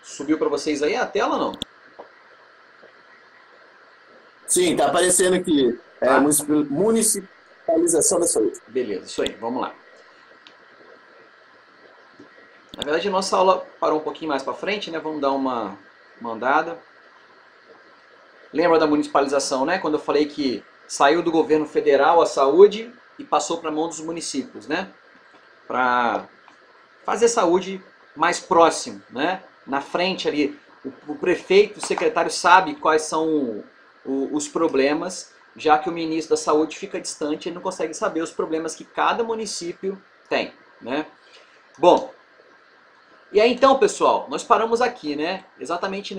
Subiu para vocês aí a tela ou não? Sim, tá aparecendo aqui. Tá? Municipalização da saúde. Beleza, isso aí, vamos lá. Na verdade, a nossa aula parou um pouquinho mais para frente, né? Vamos dar uma andada. Lembra da municipalização, né? Quando eu falei que saiu do governo federal a saúde e passou para a mão dos municípios, né? Para fazer saúde mais próximo, né? Na frente ali, o prefeito, o secretário sabe quais são os problemas, já que o ministro da saúde fica distante e não consegue saber os problemas que cada município tem, né? Bom, e aí então, pessoal, nós paramos aqui, né? Exatamente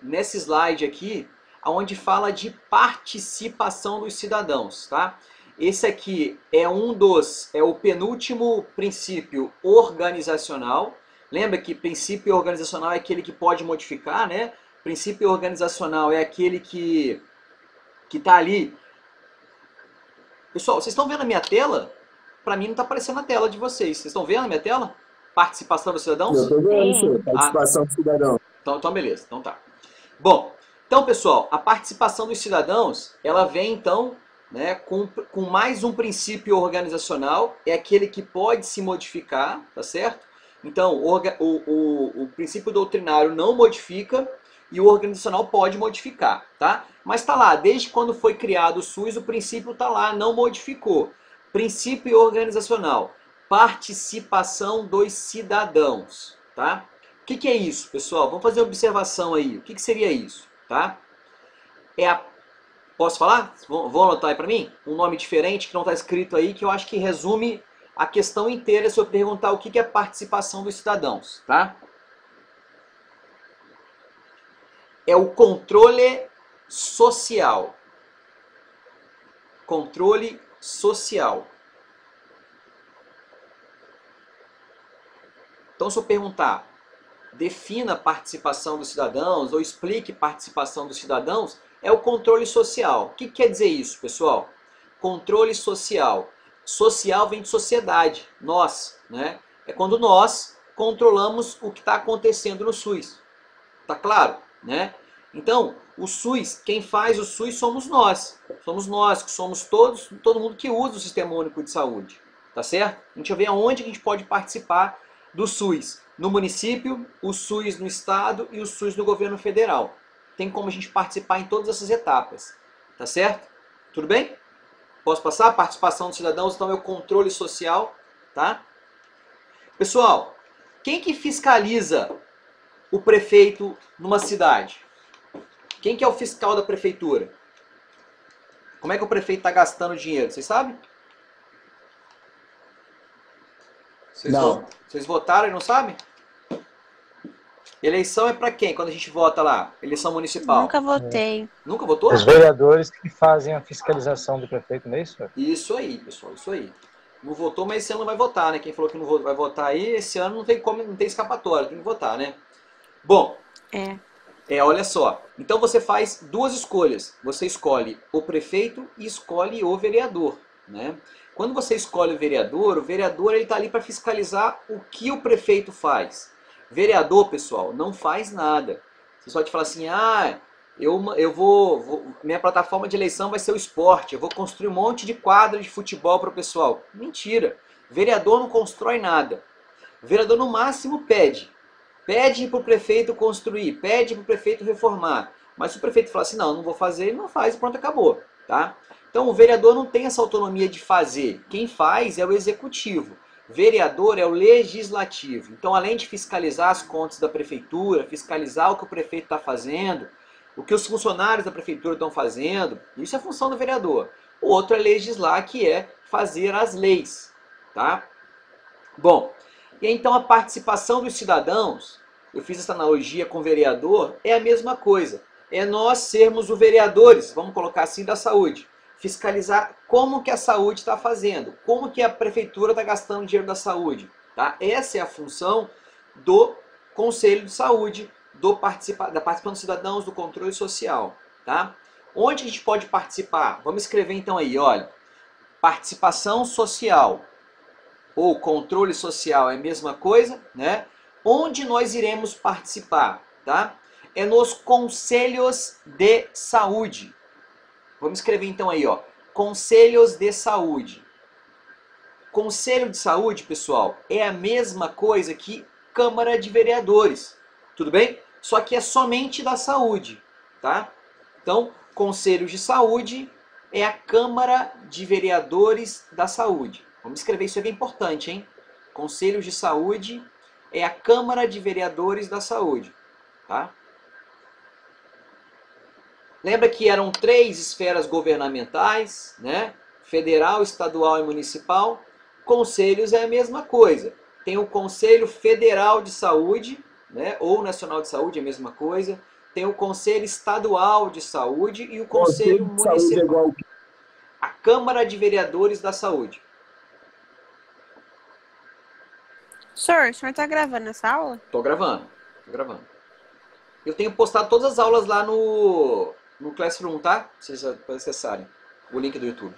nesse slide aqui, onde fala de participação dos cidadãos, tá? Esse aqui é o penúltimo princípio organizacional. Lembra que princípio organizacional é aquele que pode modificar, né? Princípio organizacional é aquele que está ali. Pessoal, vocês estão vendo a minha tela? Para mim não está aparecendo a tela de vocês. Vocês estão vendo a minha tela? Participação dos Eu cidadãos? tô vendo, senhor. Sim. Ah, Participação do cidadão. então beleza, então tá. Bom, então pessoal, a participação dos cidadãos, ela vem então, né, com mais um princípio organizacional, é aquele que pode se modificar, tá certo? Então, o princípio doutrinário não modifica e o organizacional pode modificar, tá? Mas tá lá, desde quando foi criado o SUS, o princípio tá lá, não modificou. Princípio organizacional, participação dos cidadãos, tá? O que é isso, pessoal? Vamos fazer uma observação aí. O que seria isso, tá? Posso falar? Vão anotar aí para mim? Um nome diferente que não está escrito aí, que eu acho que resume a questão inteira se eu perguntar o que é participação dos cidadãos, tá? É o controle social. Controle social. Então, se eu perguntar, defina a participação dos cidadãos ou explique participação dos cidadãos, é o controle social. O que quer dizer isso, pessoal? Controle social. Social vem de sociedade, nós, né? É quando nós controlamos o que está acontecendo no SUS. Tá claro, né? Então, o SUS, quem faz o SUS somos nós. Somos nós, que somos todo mundo que usa o Sistema Único de Saúde. Tá certo? A gente vai ver aonde a gente pode participar do SUS. No município, o SUS no estado e o SUS no governo federal. Tem como a gente participar em todas essas etapas. Tá certo? Tudo bem? Posso passar? Participação dos cidadãos, então é o controle social, tá? Pessoal, quem que fiscaliza o prefeito numa cidade? Quem que é o fiscal da prefeitura? Como é que o prefeito está gastando dinheiro? Vocês sabem? Não. Vocês votaram e não sabem? Eleição é para quem quando a gente vota lá? Eleição municipal. Nunca votei. Nunca votou? Os vereadores que fazem a fiscalização do prefeito, não é isso? Isso aí, pessoal, isso aí. Não votou, mas esse ano não vai votar, né? Quem falou que não vai votar aí, esse ano não tem como, não tem escapatória, tem que votar, né? Bom, olha só. Então você faz duas escolhas. Você escolhe o prefeito e escolhe o vereador, né? Quando você escolhe o vereador ele está ali para fiscalizar o que o prefeito faz. Vereador, pessoal, não faz nada. Você só te fala assim, minha plataforma de eleição vai ser o esporte, eu vou construir um monte de quadra de futebol para o pessoal. Mentira. Vereador não constrói nada. Vereador no máximo pede. Pede para o prefeito construir, pede para o prefeito reformar. Mas se o prefeito falar assim, não vou fazer, ele não faz e pronto, acabou. Tá? Então o vereador não tem essa autonomia de fazer. Quem faz é o executivo. Vereador é o legislativo. Então, além de fiscalizar as contas da prefeitura, fiscalizar o que o prefeito está fazendo, o que os funcionários da prefeitura estão fazendo, isso é função do vereador. O outro é legislar, que é fazer as leis. Tá? Bom, e então a participação dos cidadãos, eu fiz essa analogia com o vereador, é a mesma coisa. É nós sermos os vereadores, vamos colocar assim, da saúde. Fiscalizar como que a saúde está fazendo, como que a prefeitura está gastando dinheiro da saúde. Tá? Essa é a função do Conselho de Saúde, da participação dos cidadãos, do controle social. Tá? Onde a gente pode participar? Vamos escrever então aí, olha. Participação social ou controle social é a mesma coisa, né? Onde nós iremos participar, tá? É nos conselhos de saúde. Vamos escrever então aí, ó, conselhos de saúde. Conselho de saúde, pessoal, é a mesma coisa que Câmara de Vereadores, tudo bem? Só que é somente da saúde, tá? Então, Conselhos de Saúde é a Câmara de Vereadores da Saúde. Vamos escrever isso aqui, é importante, hein? Conselhos de Saúde é a Câmara de Vereadores da Saúde, tá? Lembra que eram 3 esferas governamentais, né? Federal, estadual e municipal. Conselhos é a mesma coisa. Tem o Conselho Federal de Saúde, né? Ou Nacional de Saúde, é a mesma coisa. Tem o Conselho Estadual de Saúde e o Conselho Conselho de saúde é Municipal. igual. A Câmara de Vereadores da Saúde. Senhor, o senhor tá gravando essa aula? Tô gravando. Eu tenho postado todas as aulas lá no Classroom, tá? Vocês podem acessarem o link do YouTube.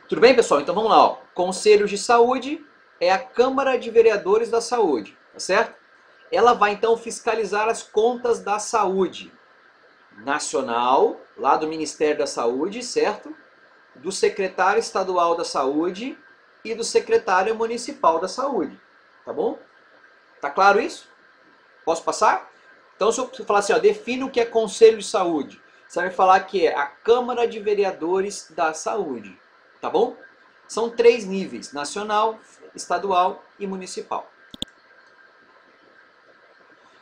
Tudo bem, pessoal? Então vamos lá, ó. Conselhos de Saúde é a Câmara de Vereadores da Saúde, tá certo? Ela vai então fiscalizar as contas da saúde nacional, lá do Ministério da Saúde, certo? Do secretário estadual da saúde e do secretário municipal da saúde, tá bom? Tá claro isso? Posso passar? Então, se eu falar assim, ó, defina o que é Conselho de Saúde, você vai falar que é a Câmara de Vereadores da Saúde, tá bom? São 3 níveis, nacional, estadual e municipal.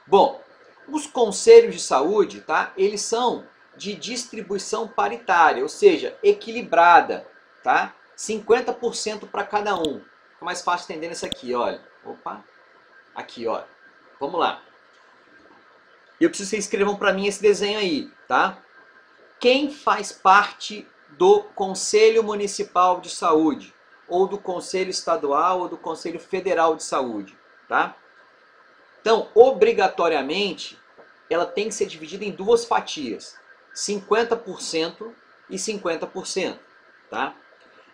Bom, os conselhos de saúde, tá? Eles são de distribuição paritária, ou seja, equilibrada, tá? 50% para cada um. Fica mais fácil entender isso aqui, olha. Opa, aqui, olha. Vamos lá. Eu preciso que vocês escrevam para mim esse desenho aí, tá? Quem faz parte do Conselho Municipal de Saúde, ou do Conselho Estadual, ou do Conselho Federal de Saúde, tá? Então, obrigatoriamente, ela tem que ser dividida em 2 fatias, 50% e 50%, tá?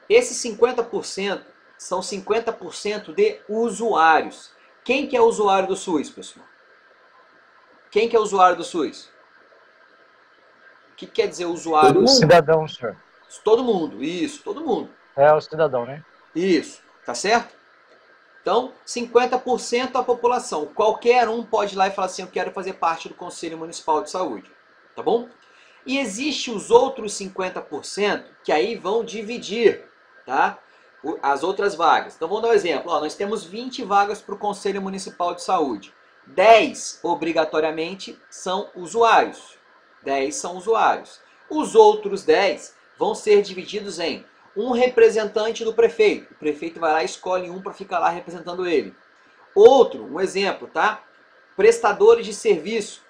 Esses 50% são 50% de usuários. Quem que é usuário do SUS, pessoal? Quem que é usuário do SUS? O que quer dizer usuário? O cidadão, senhor. Todo mundo, isso, todo mundo. É o cidadão, né? Isso, tá certo? Então, 50% da população. Qualquer um pode ir lá e falar assim, eu quero fazer parte do Conselho Municipal de Saúde. Tá bom? E existe os outros 50% que aí vão dividir, tá? As outras vagas. Então, vamos dar um exemplo. Ó, nós temos 20 vagas para o Conselho Municipal de Saúde. 10, obrigatoriamente, são usuários. 10 são usuários. Os outros 10 vão ser divididos em um representante do prefeito. O prefeito vai lá e escolhe um para ficar lá representando ele. Outro, um exemplo, tá? Prestadores de serviço.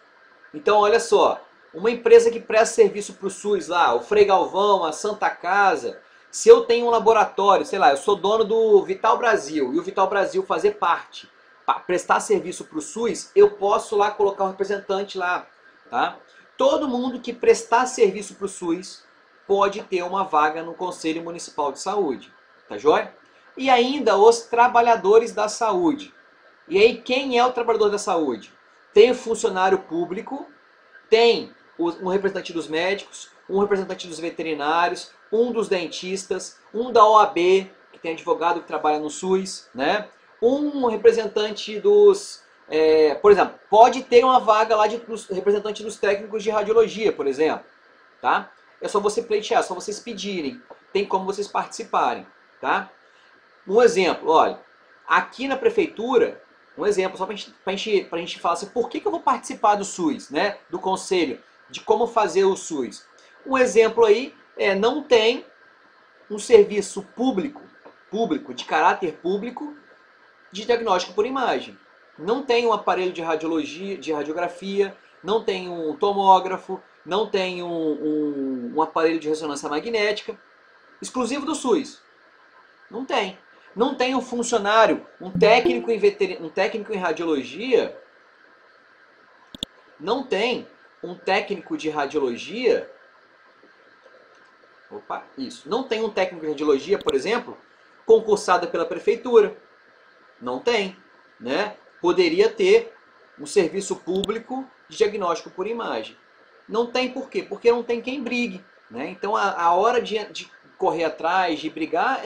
Então, olha só. Uma empresa que presta serviço para o SUS lá, o Frei Galvão, a Santa Casa. Se eu tenho um laboratório, sei lá, eu sou dono do Vital Brasil e o Vital Brasil fazer parte, para prestar serviço para o SUS, eu posso lá colocar um representante lá, tá? Todo mundo que prestar serviço para o SUS pode ter uma vaga no Conselho Municipal de Saúde, tá joia? E ainda os trabalhadores da saúde. E aí, quem é o trabalhador da saúde? Tem o funcionário público, tem um representante dos médicos, um representante dos veterinários, um dos dentistas, um da OAB, que tem advogado que trabalha no SUS, né? Um representante dos... por exemplo, pode ter uma vaga lá de representante dos técnicos de radiologia, por exemplo, tá? É só você pleitear, é só vocês pedirem. Tem como vocês participarem, tá? Um exemplo, olha. Aqui na prefeitura, um exemplo, só pra gente falar assim, por que eu vou participar do SUS, né? Do conselho, de como fazer o SUS. Um exemplo aí, não tem um serviço público, de caráter público, de diagnóstico por imagem. Não tem um aparelho de radiologia, de radiografia, não tem um tomógrafo, não tem um aparelho de ressonância magnética, exclusivo do SUS. Não tem. Não tem um funcionário, um técnico em radiologia, não tem um técnico de radiologia, não tem um técnico de radiologia, por exemplo, concursado pela prefeitura. Não tem, né? Poderia ter um serviço público de diagnóstico por imagem. Não tem por quê? Porque não tem quem brigue, né? Então a hora de correr atrás, de brigar,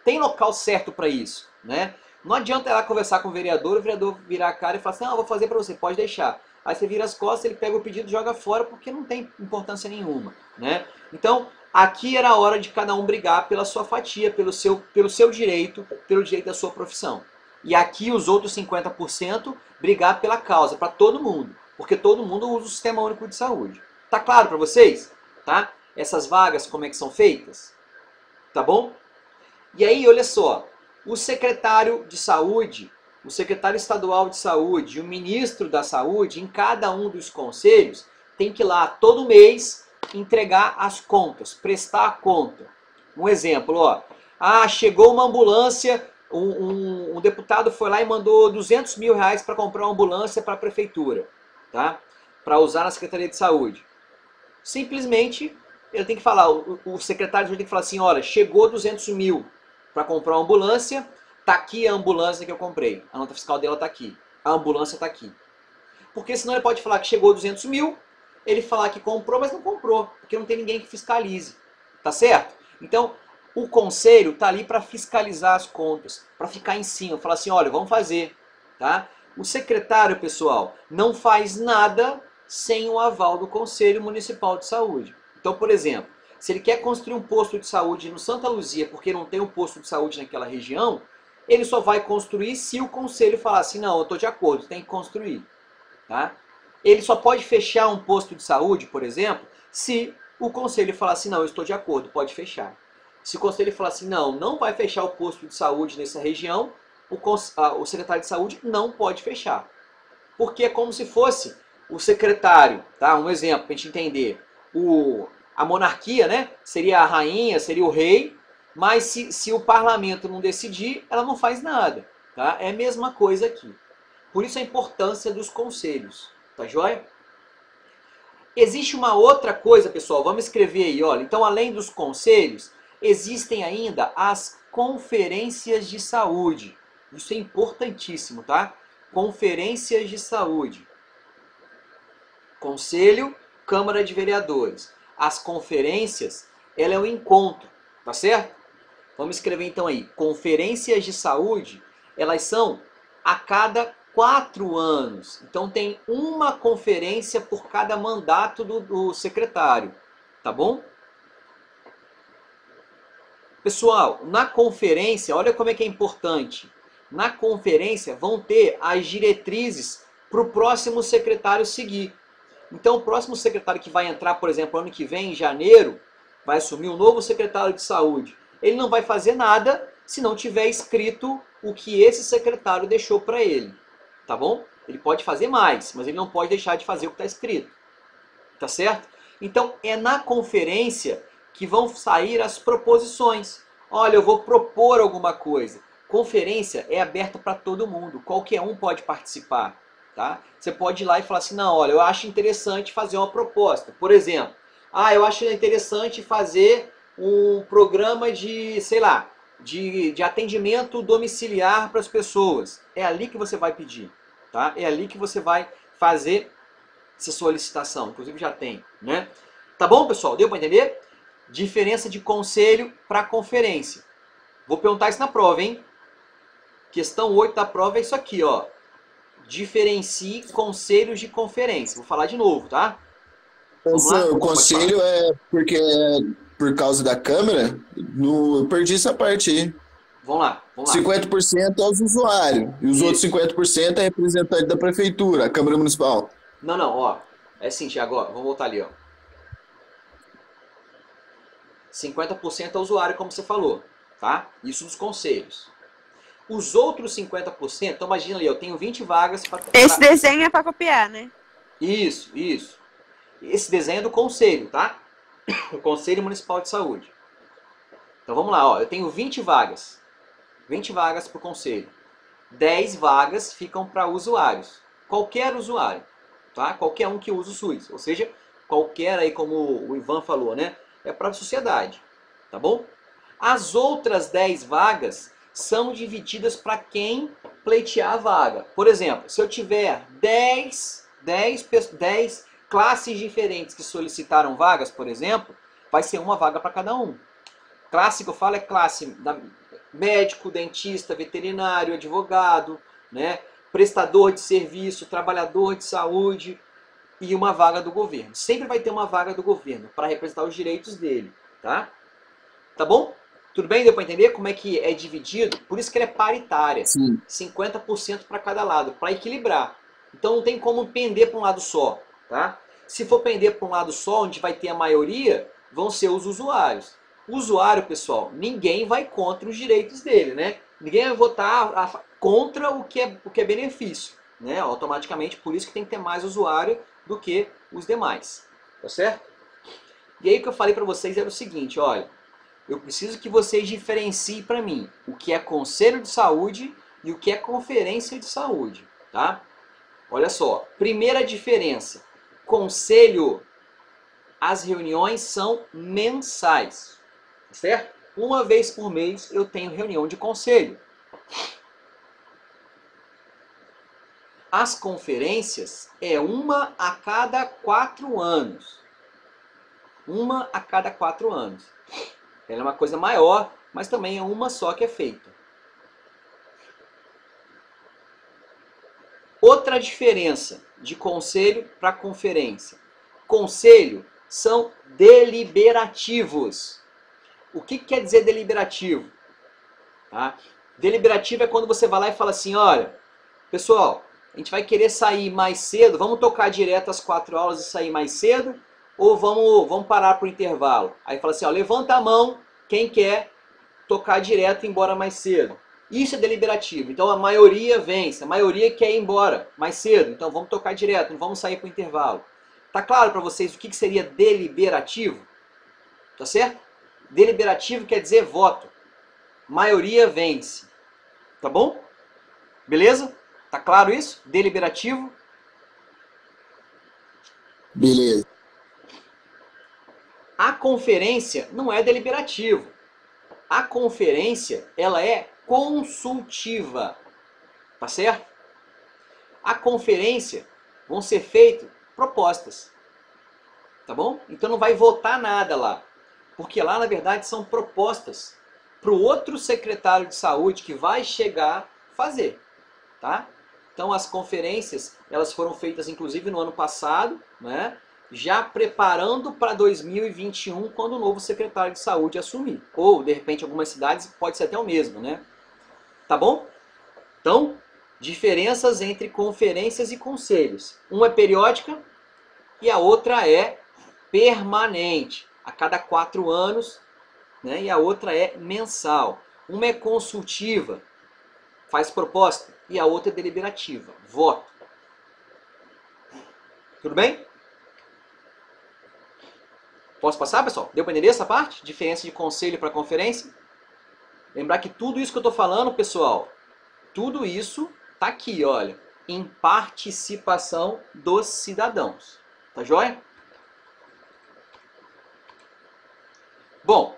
tem local certo para isso, né? Não adianta ela conversar com o vereador virar a cara e falar assim, vou fazer para você, pode deixar. Aí você vira as costas, ele pega o pedido e joga fora porque não tem importância nenhuma, né? Então, aqui era a hora de cada um brigar pela sua fatia, pelo seu direito, pelo direito da sua profissão. E aqui os outros 50% brigar pela causa, para todo mundo, porque todo mundo usa o Sistema Único de Saúde. Tá claro para vocês? Tá? Essas vagas, como é que são feitas? Tá bom? E aí, olha só, o secretário de saúde, o secretário estadual de saúde e o ministro da saúde, em cada um dos conselhos, tem que ir lá todo mês entregar as contas, prestar a conta. Um exemplo, ó. Chegou uma ambulância, um deputado foi lá e mandou 200 mil reais para comprar uma ambulância para a prefeitura, tá? Para usar na Secretaria de Saúde. Simplesmente, ele tem que falar, o secretário de saúde tem que falar assim, olha, chegou 200 mil para comprar uma ambulância, tá aqui a ambulância que eu comprei. A nota fiscal dela tá aqui. A ambulância tá aqui. Porque senão ele pode falar que chegou 200 mil, ele falar que comprou, mas não comprou, porque não tem ninguém que fiscalize. Tá certo? Então, o conselho tá ali para fiscalizar as contas, para ficar em cima, falar assim, olha, vamos fazer, tá? O secretário, pessoal, não faz nada sem o aval do Conselho Municipal de Saúde. Então, por exemplo, se ele quer construir um posto de saúde no Santa Luzia porque não tem um posto de saúde naquela região, ele só vai construir se o conselho falar assim, não, eu estou de acordo, tem que construir. Tá? Ele só pode fechar um posto de saúde, por exemplo, se o conselho falar assim, não, eu estou de acordo, pode fechar. Se o conselho falar assim, não, não vai fechar o posto de saúde nessa região, o secretário de saúde não pode fechar. Porque é como se fosse o secretário, tá? Um exemplo para a gente entender. A monarquia, né? Seria a rainha, seria o rei, mas se o parlamento não decidir, ela não faz nada. Tá? É a mesma coisa aqui. Por isso a importância dos conselhos. Tá joia? Existe uma outra coisa, pessoal. Vamos escrever aí, olha. Então, além dos conselhos, existem ainda as conferências de saúde. Isso é importantíssimo, tá? Conferências de saúde. Conselho, Câmara de Vereadores. As conferências, ela é um encontro, tá certo? Vamos escrever então aí. Conferências de saúde, elas são a cada 4 anos. Então tem uma conferência por cada mandato do secretário, tá bom? Pessoal, na conferência, olha como é que é importante. Na conferência vão ter as diretrizes para o próximo secretário seguir. Então o próximo secretário que vai entrar, por exemplo, ano que vem, em janeiro, vai assumir um novo secretário de saúde. Ele não vai fazer nada se não tiver escrito o que esse secretário deixou para ele. Tá bom? Ele pode fazer mais, mas ele não pode deixar de fazer o que está escrito. Tá certo? Então é na conferência que vão sair as proposições. Olha, eu vou propor alguma coisa. Conferência é aberta para todo mundo. Qualquer um pode participar. Tá? Você pode ir lá e falar assim, não, olha, eu acho interessante fazer uma proposta. Por exemplo, eu acho interessante fazer um programa de, sei lá, de atendimento domiciliar para as pessoas. É ali que você vai pedir. Tá? É ali que você vai fazer essa solicitação. Inclusive já tem. Né? Tá bom, pessoal? Deu para entender? Diferença de conselho para conferência. Vou perguntar isso na prova, hein? Questão 8 da prova é isso aqui, ó. Diferencie conselhos de conferência. Vou falar de novo, tá? O conselho é porque por causa da Câmara, eu perdi essa parte aí. Vamos lá. 50% é os usuários. E os outros 50% é representante da prefeitura, a Câmara Municipal. Não, ó. É assim, Tiago, ó. Vamos voltar ali, ó. 50% é usuário, como você falou, tá? Isso dos conselhos. Os outros 50%, então imagina ali, eu tenho 20 vagas para... Esse desenho é para copiar, né? Isso. Esse desenho é do conselho, tá? O Conselho Municipal de Saúde. Então vamos lá, ó. Eu tenho 20 vagas. 20 vagas para o conselho. 10 vagas ficam para usuários. Qualquer usuário, tá? Qualquer um que use o SUS. Ou seja, qualquer aí, como o Ivan falou, né? É para a sociedade, tá bom? As outras 10 vagas são divididas para quem pleitear a vaga. Por exemplo, se eu tiver 10 classes diferentes que solicitaram vagas, por exemplo, vai ser uma vaga para cada um. Classe que eu falo é classe da médico, dentista, veterinário, advogado, né? Prestador de serviço, trabalhador de saúde e uma vaga do governo. Sempre vai ter uma vaga do governo para representar os direitos dele, tá? Tá bom? Tudo bem? Deu para entender como é que é dividido? Por isso que ele é paritária. Sim. 50% para cada lado, para equilibrar. Então não tem como pender para um lado só, tá? Se for pender para um lado só, onde vai ter a maioria, vão ser os usuários. O usuário, pessoal, ninguém vai contra os direitos dele, né? Ninguém vai votar contra o que é benefício, né? Automaticamente, por isso que tem que ter mais usuário do que os demais, tá certo? E aí o que eu falei para vocês era o seguinte, olha, eu preciso que vocês diferenciem para mim o que é conselho de saúde e o que é conferência de saúde, tá? Olha só, primeira diferença, conselho, as reuniões são mensais, certo? Uma vez por mês eu tenho reunião de conselho. As conferências é uma a cada 4 anos. Uma a cada 4 anos. Ela é uma coisa maior, mas também é uma só que é feita. Outra diferença de conselho para conferência. Conselho são deliberativos. O que quer dizer deliberativo? Tá? Deliberativo é quando você vai lá e fala assim, olha, pessoal, a gente vai querer sair mais cedo, vamos tocar direto às 4 aulas e sair mais cedo, ou vamos parar para o intervalo? Aí fala assim, ó, levanta a mão quem quer tocar direto e ir embora mais cedo. Isso é deliberativo. Então a maioria vence, a maioria quer ir embora mais cedo, então vamos tocar direto, não vamos sair para o intervalo. Tá claro para vocês o que seria deliberativo? Tá certo? Deliberativo quer dizer voto. Maioria vence. Tá bom? Beleza? Tá claro isso? Deliberativo? Beleza. A conferência não é deliberativa. A conferência, ela é consultiva. Tá certo? A conferência vão ser feitas propostas. Tá bom? Então não vai votar nada lá. Porque lá, na verdade, são propostas para o outro secretário de saúde que vai chegar fazer. Tá? Então as conferências, elas foram feitas inclusive no ano passado, né? Já preparando para 2021, quando o novo secretário de saúde assumir. Ou, de repente, algumas cidades pode ser até o mesmo, né? Tá bom? Então, diferenças entre conferências e conselhos. Uma é periódica e a outra é permanente, a cada 4 anos, né? E a outra é mensal. Uma é consultiva, faz proposta, e a outra é deliberativa, voto. Tudo bem? Posso passar, pessoal? Deu para entender essa parte? Diferença de conselho para conferência? Lembrar que tudo isso que eu estou falando, pessoal, tudo isso está aqui, olha, em participação dos cidadãos. Tá joia? Bom,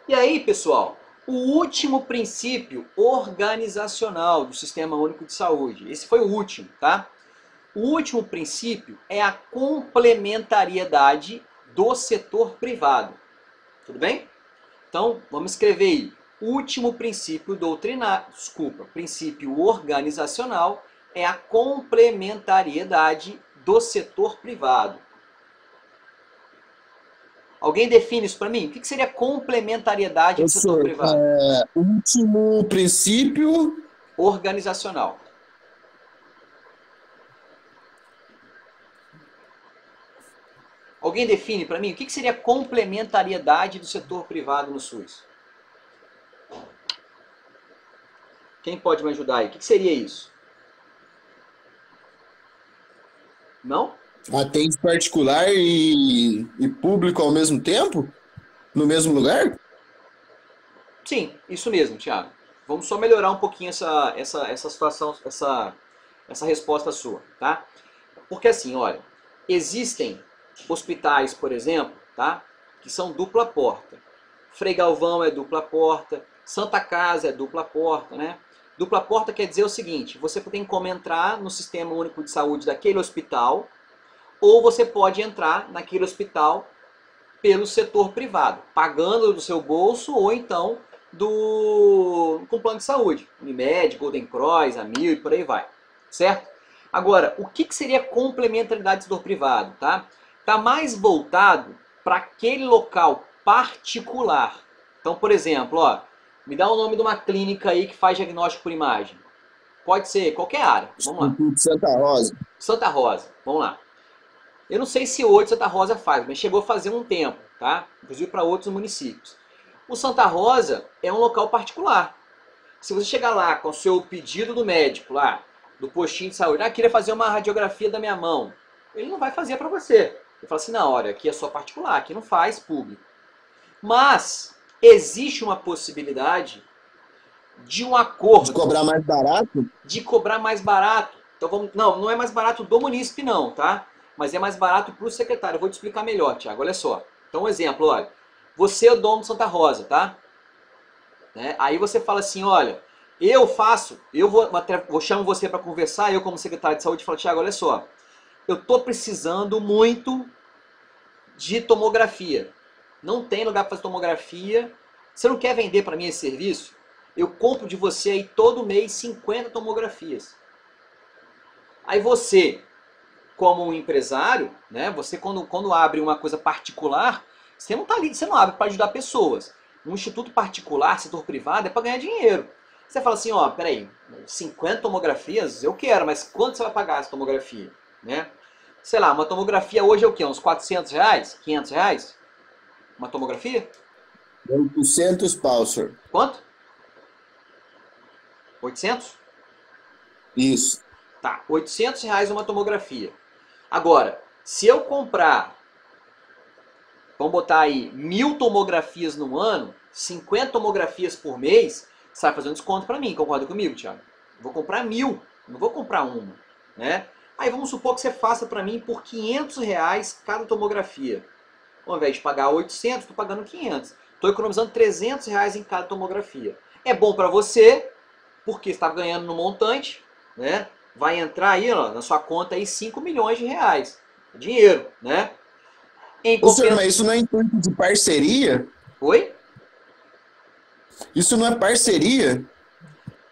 e aí, pessoal, o último princípio organizacional do Sistema Único de Saúde. Esse foi o último, tá? O último princípio é a complementariedade do setor privado. Tudo bem? Então, vamos escrever aí. Último princípio doutrinário, princípio organizacional é a complementariedade do setor privado. Alguém define isso para mim? O que seria complementariedade do setor privado? Último princípio organizacional. Alguém define para mim o que seria complementariedade do setor privado no SUS? Quem pode me ajudar aí? O que seria isso? Não? Atende particular e público ao mesmo tempo? No mesmo lugar? Sim, isso mesmo, Thiago. Vamos só melhorar um pouquinho essa situação, essa resposta sua, tá? Porque assim, olha, existem hospitais, por exemplo, tá? Que são dupla porta. Frei Galvão é dupla porta, Santa Casa é dupla porta, né? Dupla porta quer dizer o seguinte, você tem como entrar no Sistema Único de Saúde daquele hospital, ou você pode entrar naquele hospital pelo setor privado, pagando do seu bolso ou então com plano de saúde, Unimed, Golden Cross, Amil e por aí vai, certo? Agora, o que seria complementaridade do setor privado? Tá? Tá mais voltado para aquele local particular. Então, por exemplo, ó, me dá o nome de uma clínica aí que faz diagnóstico por imagem. Pode ser qualquer área. Vamos lá. Instituto Santa Rosa. Santa Rosa, vamos lá. Eu não sei se hoje Santa Rosa faz, mas chegou a fazer um tempo, tá? Inclusive para outros municípios. O Santa Rosa é um local particular. Se você chegar lá com o seu pedido do médico lá, do postinho de saúde, queria fazer uma radiografia da minha mão, ele não vai fazer para você. Ele fala assim, não, olha, aqui é só particular, aqui não faz público. Mas existe uma possibilidade de um acordo. De cobrar mais barato? De cobrar mais barato. Então vamos, não é mais barato do munícipe não, tá? Mas é mais barato para o secretário. Eu vou te explicar melhor, Thiago, olha só. Então um exemplo, olha, você é o dono do Santa Rosa, tá? Né? Aí você fala assim, olha, eu vou chamar você para conversar, eu como secretário de saúde, falo, Thiago, olha só, eu tô precisando muito de tomografia. Não tem lugar para fazer tomografia. Você não quer vender para mim esse serviço? Eu compro de você aí todo mês 50 tomografias. Aí você, como um empresário, né, você quando abre uma coisa particular, você não tá ali, você não abre para ajudar pessoas. Um instituto particular, setor privado, é para ganhar dinheiro. Você fala assim, ó, peraí, 50 tomografias eu quero, mas quanto você vai pagar essa tomografia? Né? Sei lá, uma tomografia hoje é o quê? Uns 400 reais? 500 reais? Uma tomografia? 800 pau, senhor. Quanto? 800? Isso. Tá, 800 reais uma tomografia. Agora, se eu comprar, vamos botar aí, 1000 tomografias no ano, 50 tomografias por mês, você vai fazer um desconto para mim, concorda comigo, Thiago? Vou comprar 1000, não vou comprar uma, né? Aí vamos supor que você faça para mim por 500 reais cada tomografia. Ao invés de pagar 800, estou pagando 500. Estou economizando 300 reais em cada tomografia. É bom para você, porque está ganhando no montante, né? Vai entrar aí, ó, na sua conta aí 5 milhões de reais. Dinheiro, né? Senhor, mas isso não é intuito de parceria? Oi? Isso não é parceria?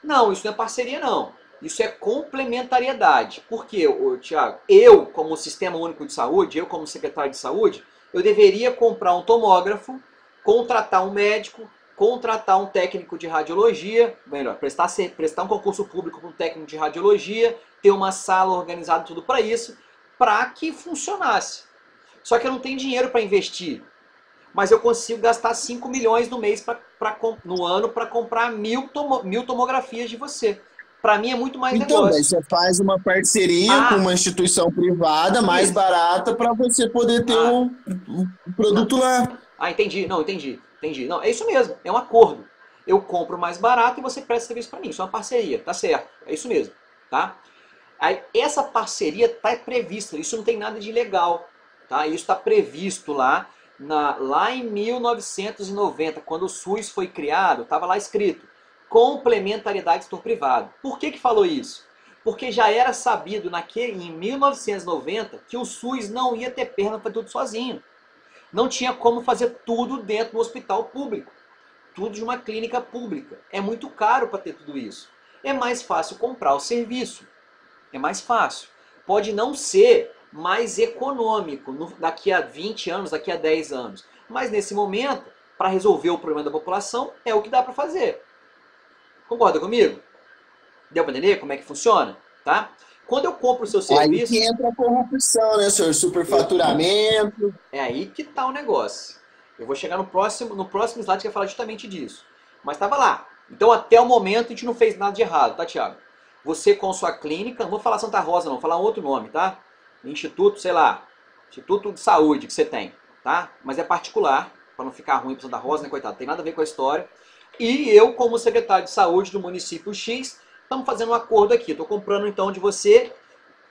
Não, isso não é parceria, não. Isso é complementariedade. Por quê, Thiago? Eu, como Sistema Único de Saúde, eu como secretário de saúde, eu deveria comprar um tomógrafo, contratar um médico, contratar um técnico de radiologia, melhor, prestar um concurso público para um técnico de radiologia, ter uma sala organizada, tudo para isso, para que funcionasse. Só que eu não tenho dinheiro para investir, mas eu consigo gastar 5 milhões no mês no ano para comprar 1000 tomografias de você. Para mim é muito mais então, negócio. Mas você faz uma parceria com uma instituição privada mais barata para você poder ter um produto lá. Entendi. Não, entendi. Não, é isso mesmo, é um acordo. Eu compro mais barato e você presta serviço para mim. Isso é uma parceria, tá certo. É isso mesmo, tá? Aí, essa parceria está prevista, isso não tem nada de ilegal, tá? Isso está previsto lá em 1990, quando o SUS foi criado, estava lá escrito complementariedade do setor privado. Por que falou isso? Porque já era sabido em 1990 que o SUS não ia ter perna para tudo sozinho. Não tinha como fazer tudo dentro do hospital público. Tudo de uma clínica pública. É muito caro para ter tudo isso. É mais fácil comprar o serviço. É mais fácil. Pode não ser mais econômico daqui a 20 anos, daqui a 10 anos. Mas nesse momento, para resolver o problema da população, é o que dá para fazer. Concorda comigo? Deu para entender como é que funciona? Tá? Quando eu compro o seu serviço... Aí que entra a corrupção, né, senhor? Superfaturamento. É aí que tá o negócio. Eu vou chegar no próximo slide que vai falar justamente disso. Mas estava lá. Então até o momento a gente não fez nada de errado, tá, Thiago? Você com sua clínica, não vou falar Santa Rosa não, vou falar um outro nome, tá? Instituto, sei lá, Instituto de Saúde que você tem, tá? Mas é particular, para não ficar ruim para Santa Rosa, né, coitado? Tem nada a ver com a história. E eu, como secretário de saúde do município X, estamos fazendo um acordo aqui. Estou comprando então de você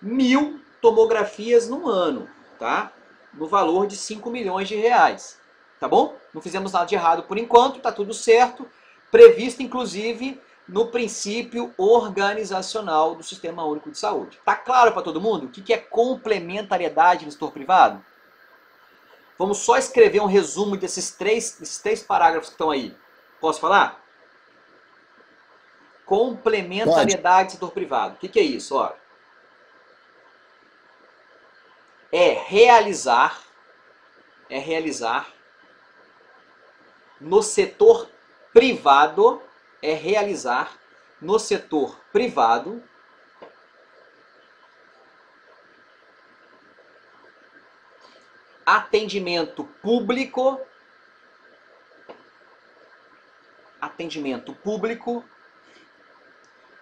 1000 tomografias no ano, tá? No valor de 5 milhões de reais, tá bom? Não fizemos nada de errado por enquanto, tá tudo certo. Previsto, inclusive, no princípio organizacional do Sistema Único de Saúde. Tá claro para todo mundo o que é complementariedade no setor privado? Vamos só escrever um resumo desses três parágrafos que estão aí. Posso falar? Complementariedade do setor privado. O que é isso? Ó, é realizar no setor privado, atendimento público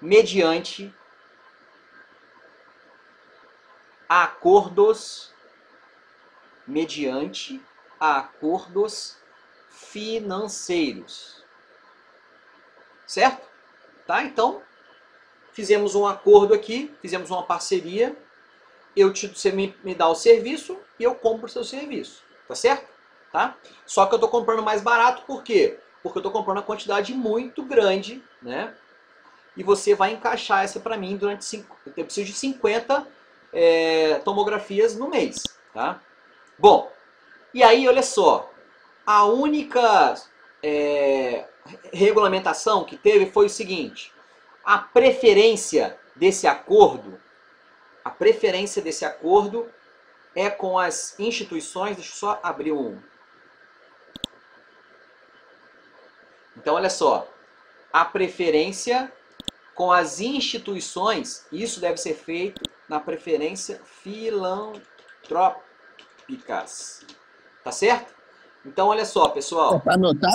mediante acordos financeiros. Certo? Tá? Então, fizemos um acordo aqui, fizemos uma parceria, você me dá o serviço e eu compro o seu serviço. Tá certo? Tá? Só que eu estou comprando mais barato, por quê? Porque eu estou comprando uma quantidade muito grande, né? E você vai encaixar essa para mim durante eu preciso de 50 tomografias no mês, tá? Bom, e aí olha só, a única regulamentação que teve foi o seguinte: a preferência desse acordo é com as instituições. Deixa eu só abrir um. Então olha só, a preferência com as instituições, isso deve ser feito na preferência filantrópicas. Tá certo? Então olha só, pessoal. Anotar?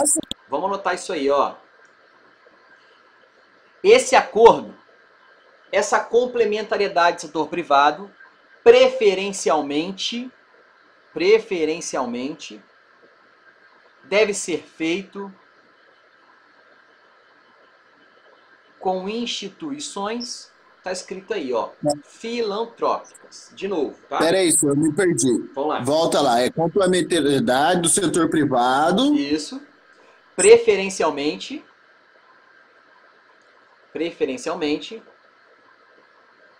Vamos anotar isso aí, ó. Esse acordo, essa complementariedade do setor privado, preferencialmente, deve ser feito com instituições, tá escrito aí, ó, filantrópicas. De novo, tá? Peraí, senhor, me perdi. Vamos lá. Volta lá, é complementariedade do setor privado. Isso. Preferencialmente,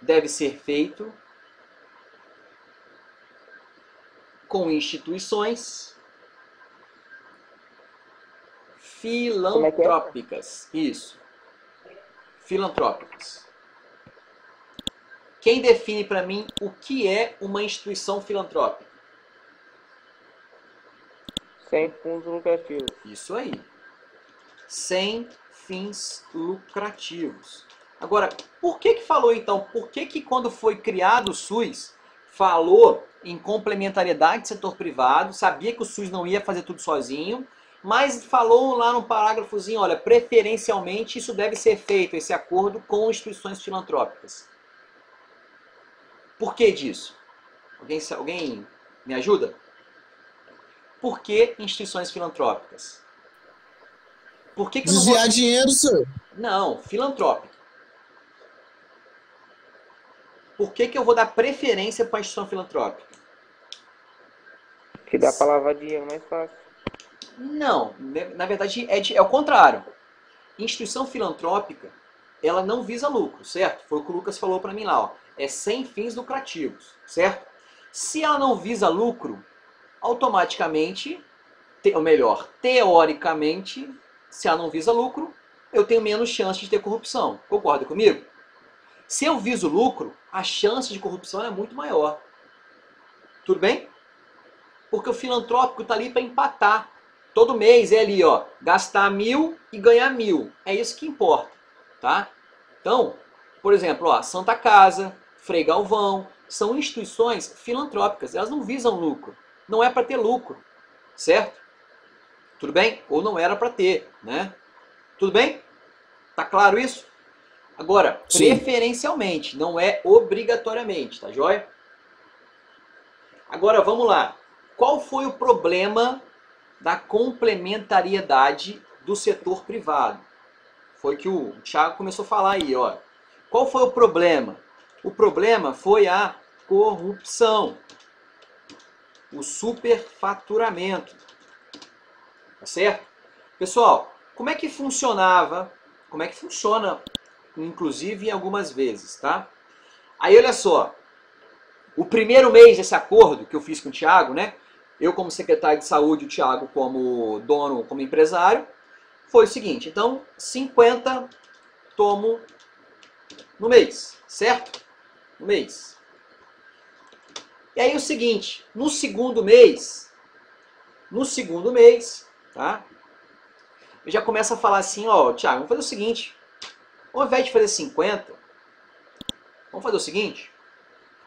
deve ser feito com instituições filantrópicas. Isso. Filantrópicas. Quem define para mim o que é uma instituição filantrópica? Sem fins lucrativos. Isso aí. Sem fins lucrativos. Agora, por que falou então? Por que quando foi criado o SUS, falou em complementariedade do setor privado, sabia que o SUS não ia fazer tudo sozinho, mas falou lá no parágrafozinho, olha, preferencialmente isso deve ser feito, esse acordo com instituições filantrópicas. Por que disso? Alguém me ajuda? Por que instituições filantrópicas? Por que Desviar dinheiro, senhor. Não, filantrópica. Por que eu vou dar preferência para a instituição filantrópica? Que dá para lavar dinheiro mais fácil. Não, na verdade é o contrário. Instituição filantrópica, ela não visa lucro, certo? Foi o que o Lucas falou para mim lá, ó. É sem fins lucrativos, certo? Se ela não visa lucro, automaticamente, ou melhor, teoricamente, se ela não visa lucro, eu tenho menos chance de ter corrupção. Concorda comigo? Se eu viso lucro, a chance de corrupção é muito maior. Tudo bem? Porque o filantrópico está ali para empatar. Todo mês é ali, ó, gastar 1.000 e ganhar 1.000. É isso que importa, tá? Então, por exemplo, ó, Santa Casa, Frei Galvão, são instituições filantrópicas. Elas não visam lucro. Não é para ter lucro, certo? Tudo bem? Ou não era para ter, né? Tudo bem? Tá claro isso? Agora, Sim. Preferencialmente, não é obrigatoriamente, tá joia? Agora, vamos lá. Qual foi o problema da complementariedade do setor privado? Foi que o Thiago começou a falar aí, ó. Qual foi o problema? O problema foi a corrupção, o superfaturamento. Tá certo? Pessoal, como é que funcionava como é que funciona, inclusive em algumas vezes, tá? Aí olha só, o primeiro mês desse acordo que eu fiz com o Thiago, né? Eu como secretário de saúde, o Thiago como dono, como empresário, foi o seguinte, então 50 tomo no mês, certo? No mês. E aí o seguinte, no segundo mês, tá? Eu já começo a falar assim, ó, Thiago, vamos fazer o seguinte, ao invés de fazer 50, vamos fazer o seguinte,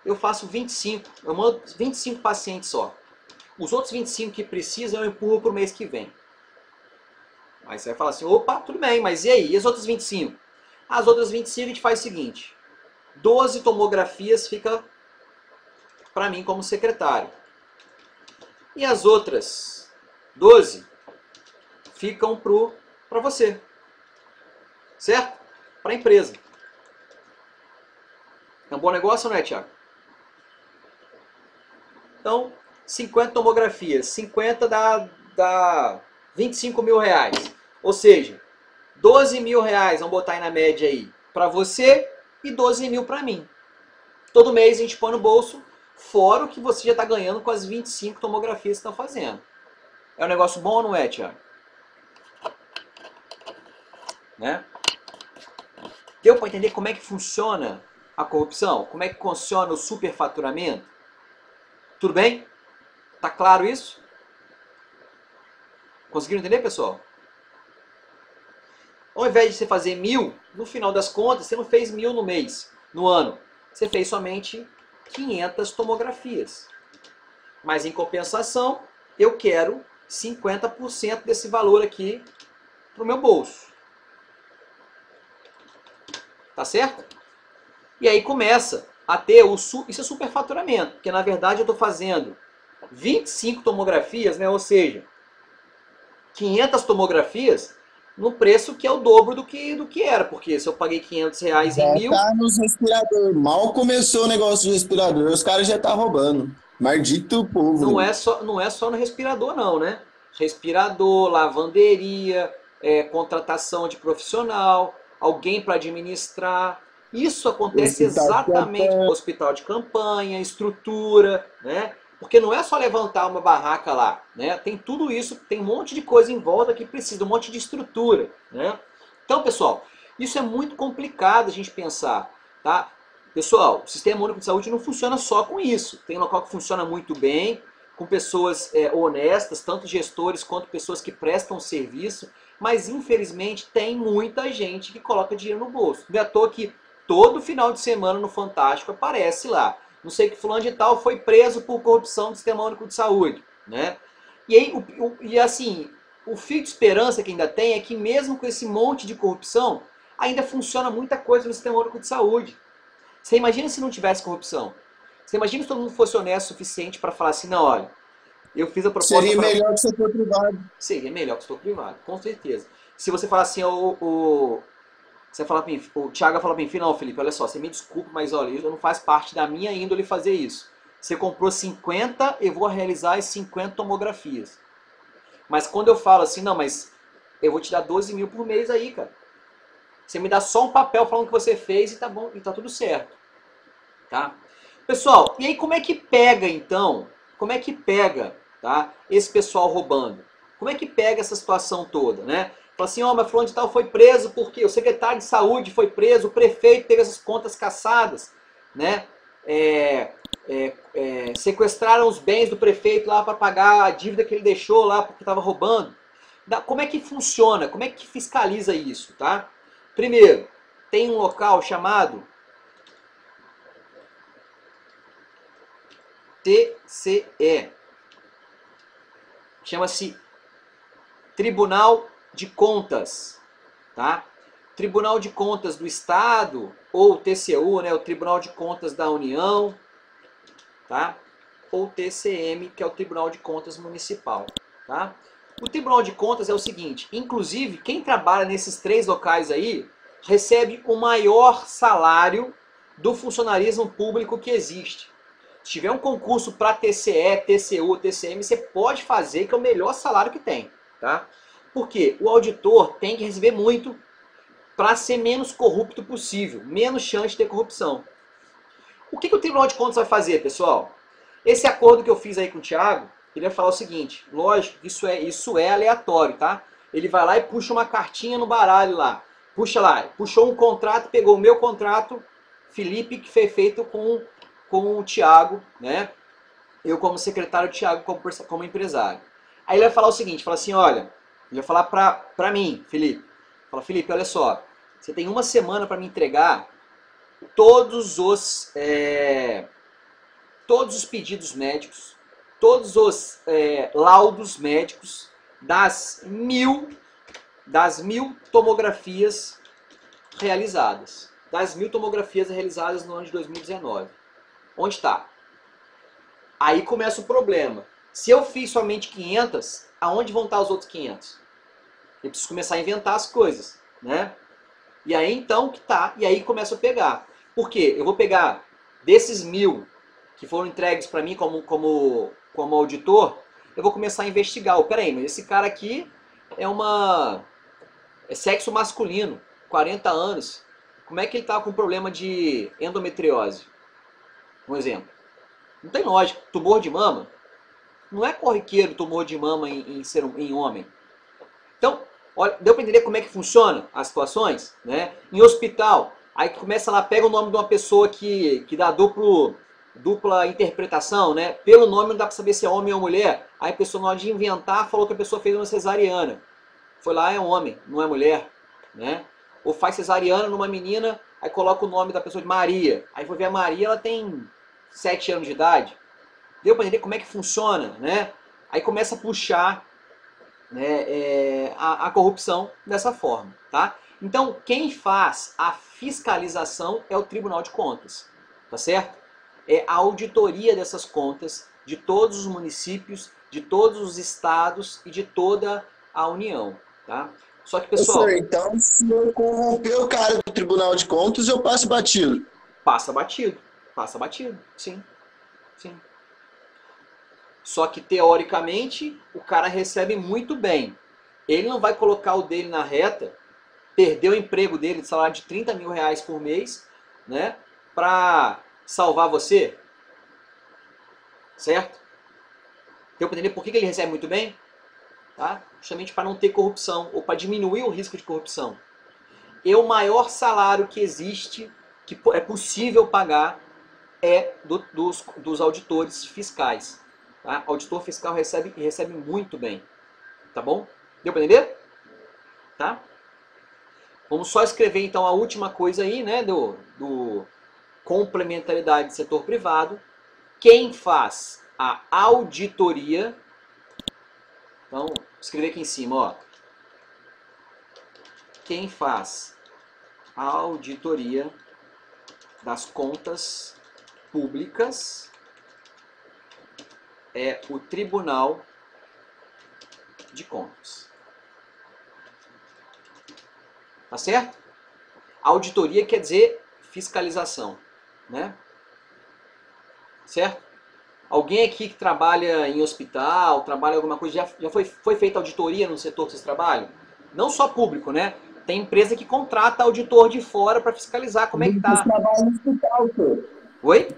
eu faço 25, eu mando 25 pacientes só. Os outros 25 que precisam eu empurro para o mês que vem. Aí você vai falar assim, opa, tudo bem, mas e aí? E as outras 25? As outras 25 a gente faz o seguinte, 12 tomografias fica para mim como secretário. E as outras 12 ficam para você. Certo? Para a empresa. É um bom negócio, não é, Thiago? Então, 50 tomografias. 50 dá 25 mil reais. Ou seja, 12 mil reais, vamos botar aí na média aí, para você e 12 mil para mim. Todo mês a gente põe no bolso, fora o que você já está ganhando com as 25 tomografias que estão fazendo. É um negócio bom ou não é, Thiago? Né? Deu para entender como é que funciona a corrupção? Como é que funciona o superfaturamento? Tudo bem? Tá claro isso? Conseguiram entender, pessoal? Ao invés de você fazer 1000, no final das contas, você não fez 1000 no mês, no ano. Você fez somente 500 tomografias. Mas em compensação, eu quero 50% desse valor aqui para o meu bolso. Tá certo? E aí começa a ter isso é superfaturamento, porque na verdade eu estou fazendo 25 tomografias, né? Ou seja, 500 tomografias no preço que é o dobro do que era, porque se eu paguei 500 reais em 1000... Tá nos respiradores. Mal começou o negócio de respirador, os caras já tá roubando. Maldito povo. Não é só no respirador não, né? Respirador, lavanderia, contratação de profissional, alguém para administrar. Isso acontece exatamente no hospital de campanha, estrutura, né? Porque não é só levantar uma barraca lá, né? Tem tudo isso, tem um monte de coisa em volta que precisa, um monte de estrutura, né? Então, pessoal, isso é muito complicado a gente pensar, tá? Pessoal, o Sistema Único de Saúde não funciona só com isso. Tem local que funciona muito bem, com pessoas honestas, tanto gestores quanto pessoas que prestam serviço, mas infelizmente tem muita gente que coloca dinheiro no bolso. Não é à toa que todo final de semana no Fantástico aparece lá. Não sei que fulano de tal foi preso por corrupção do Sistema Único de Saúde, né? E aí, assim, o fio de esperança que ainda tem é que mesmo com esse monte de corrupção, ainda funciona muita coisa no Sistema Único de Saúde. Você imagina se não tivesse corrupção? Você imagina se todo mundo fosse honesto o suficiente para falar assim, não, olha, eu fiz a proposta... Seria melhor que o setor privado. Seria melhor que o setor privado, com certeza. Se você falar assim, você fala para mim, o Thiago fala para mim, não, Felipe, olha só, você me desculpa, mas olha, isso não faz parte da minha índole fazer isso. Você comprou 50, eu vou realizar as 50 tomografias. Mas quando eu falo assim, não, mas eu vou te dar 12 mil por mês aí, cara. Você me dá só um papel falando que você fez e tá bom, e tá tudo certo. Tá? Pessoal, e aí como é que pega então? Como é que pega, tá? Esse pessoal roubando? Como é que pega essa situação toda, né? Fala assim, ó, mas fulano de tal foi preso porque o secretário de saúde foi preso, o prefeito teve essas contas caçadas, né? Sequestraram os bens do prefeito lá para pagar a dívida que ele deixou lá porque estava roubando. Como é que funciona? Como é que fiscaliza isso, tá? Primeiro, tem um local chamado TCE. Chama-se Tribunal de Contas, tá? Tribunal de Contas do Estado, ou TCU, né, o Tribunal de Contas da União, tá? Ou TCM, que é o Tribunal de Contas Municipal, tá? O Tribunal de Contas é o seguinte, inclusive, quem trabalha nesses 3 locais aí, recebe o maior salário do funcionarismo público que existe. Se tiver um concurso para TCE, TCU, TCM, você pode fazer, que é o melhor salário que tem, tá? Porque o auditor tem que receber muito para ser menos corrupto possível, menos chance de ter corrupção. O que o Tribunal de Contas vai fazer, pessoal? Esse acordo que eu fiz aí com o Thiago, ele vai falar o seguinte, lógico, isso é aleatório, tá? Ele vai lá e puxa uma cartinha no baralho lá. Puxa lá, puxou um contrato, pegou o meu contrato, Felipe, que foi feito com o Thiago, né? Eu como secretário, o Thiago como empresário. Aí ele vai falar o seguinte, fala assim, olha, ele vai falar pra mim, Felipe. Fala, Felipe, olha só, você tem uma semana para me entregar todos os pedidos médicos, todos os laudos médicos das mil tomografias realizadas. Das 1000 tomografias realizadas no ano de 2019. Onde está? Aí começa o problema. Se eu fiz somente 500, aonde vão estar os outros 500? Eu preciso começar a inventar as coisas, né? E aí então que tá, e aí começa a pegar. Por quê? Eu vou pegar desses 1000 que foram entregues para mim como auditor, eu vou começar a investigar. Peraí, mas esse cara aqui é sexo masculino, 40 anos. Como é que ele tá com problema de endometriose? Um exemplo. Não tem lógica. Tumor de mama não é corriqueiro tumor de mama em homem. Então, olha, deu para entender como é que funciona as situações? Né? Em hospital, aí começa lá, pega o nome de uma pessoa que dá dupla interpretação, né? Pelo nome não dá para saber se é homem ou mulher. Aí a pessoa, na hora de inventar, falou que a pessoa fez uma cesariana. Foi lá, é homem, não é mulher. Né? Ou faz cesariana numa menina, aí coloca o nome da pessoa de Maria. Aí foi ver a Maria, ela tem 7 anos de idade. Deu para entender como é que funciona, né? Aí começa a puxar, né, a corrupção dessa forma, tá? Então, quem faz a fiscalização é o Tribunal de Contas, tá certo? É a auditoria dessas contas de todos os municípios, de todos os estados e de toda a União, tá? Só que, pessoal... Senhor, então, se eu corromper o cara do Tribunal de Contas, eu passo batido. Passa batido, sim, sim. Só que, teoricamente, o cara recebe muito bem. Ele não vai colocar o dele na reta, perder o emprego dele de salário de 30 mil reais por mês, né, para salvar você, certo? Deu para entender por que ele recebe muito bem? Tá? Justamente para não ter corrupção, ou para diminuir o risco de corrupção. E o maior salário que existe, que é possível pagar, é dos auditores fiscais. Tá? Auditor fiscal recebe muito bem. Tá bom? Deu para entender? Tá? Vamos só escrever então a última coisa aí, né, do complementaridade do setor privado. Quem faz a auditoria, então, escrever aqui em cima, ó. Quem faz a auditoria das contas públicas é o Tribunal de Contas. Tá certo? Auditoria quer dizer fiscalização, né? Certo? Alguém aqui que trabalha em hospital, trabalha em alguma coisa, já foi feita auditoria no setor que vocês trabalham? Não só público, né? Tem empresa que contrata auditor de fora para fiscalizar como é que tá. Trabalha no hospital, pô. Oi?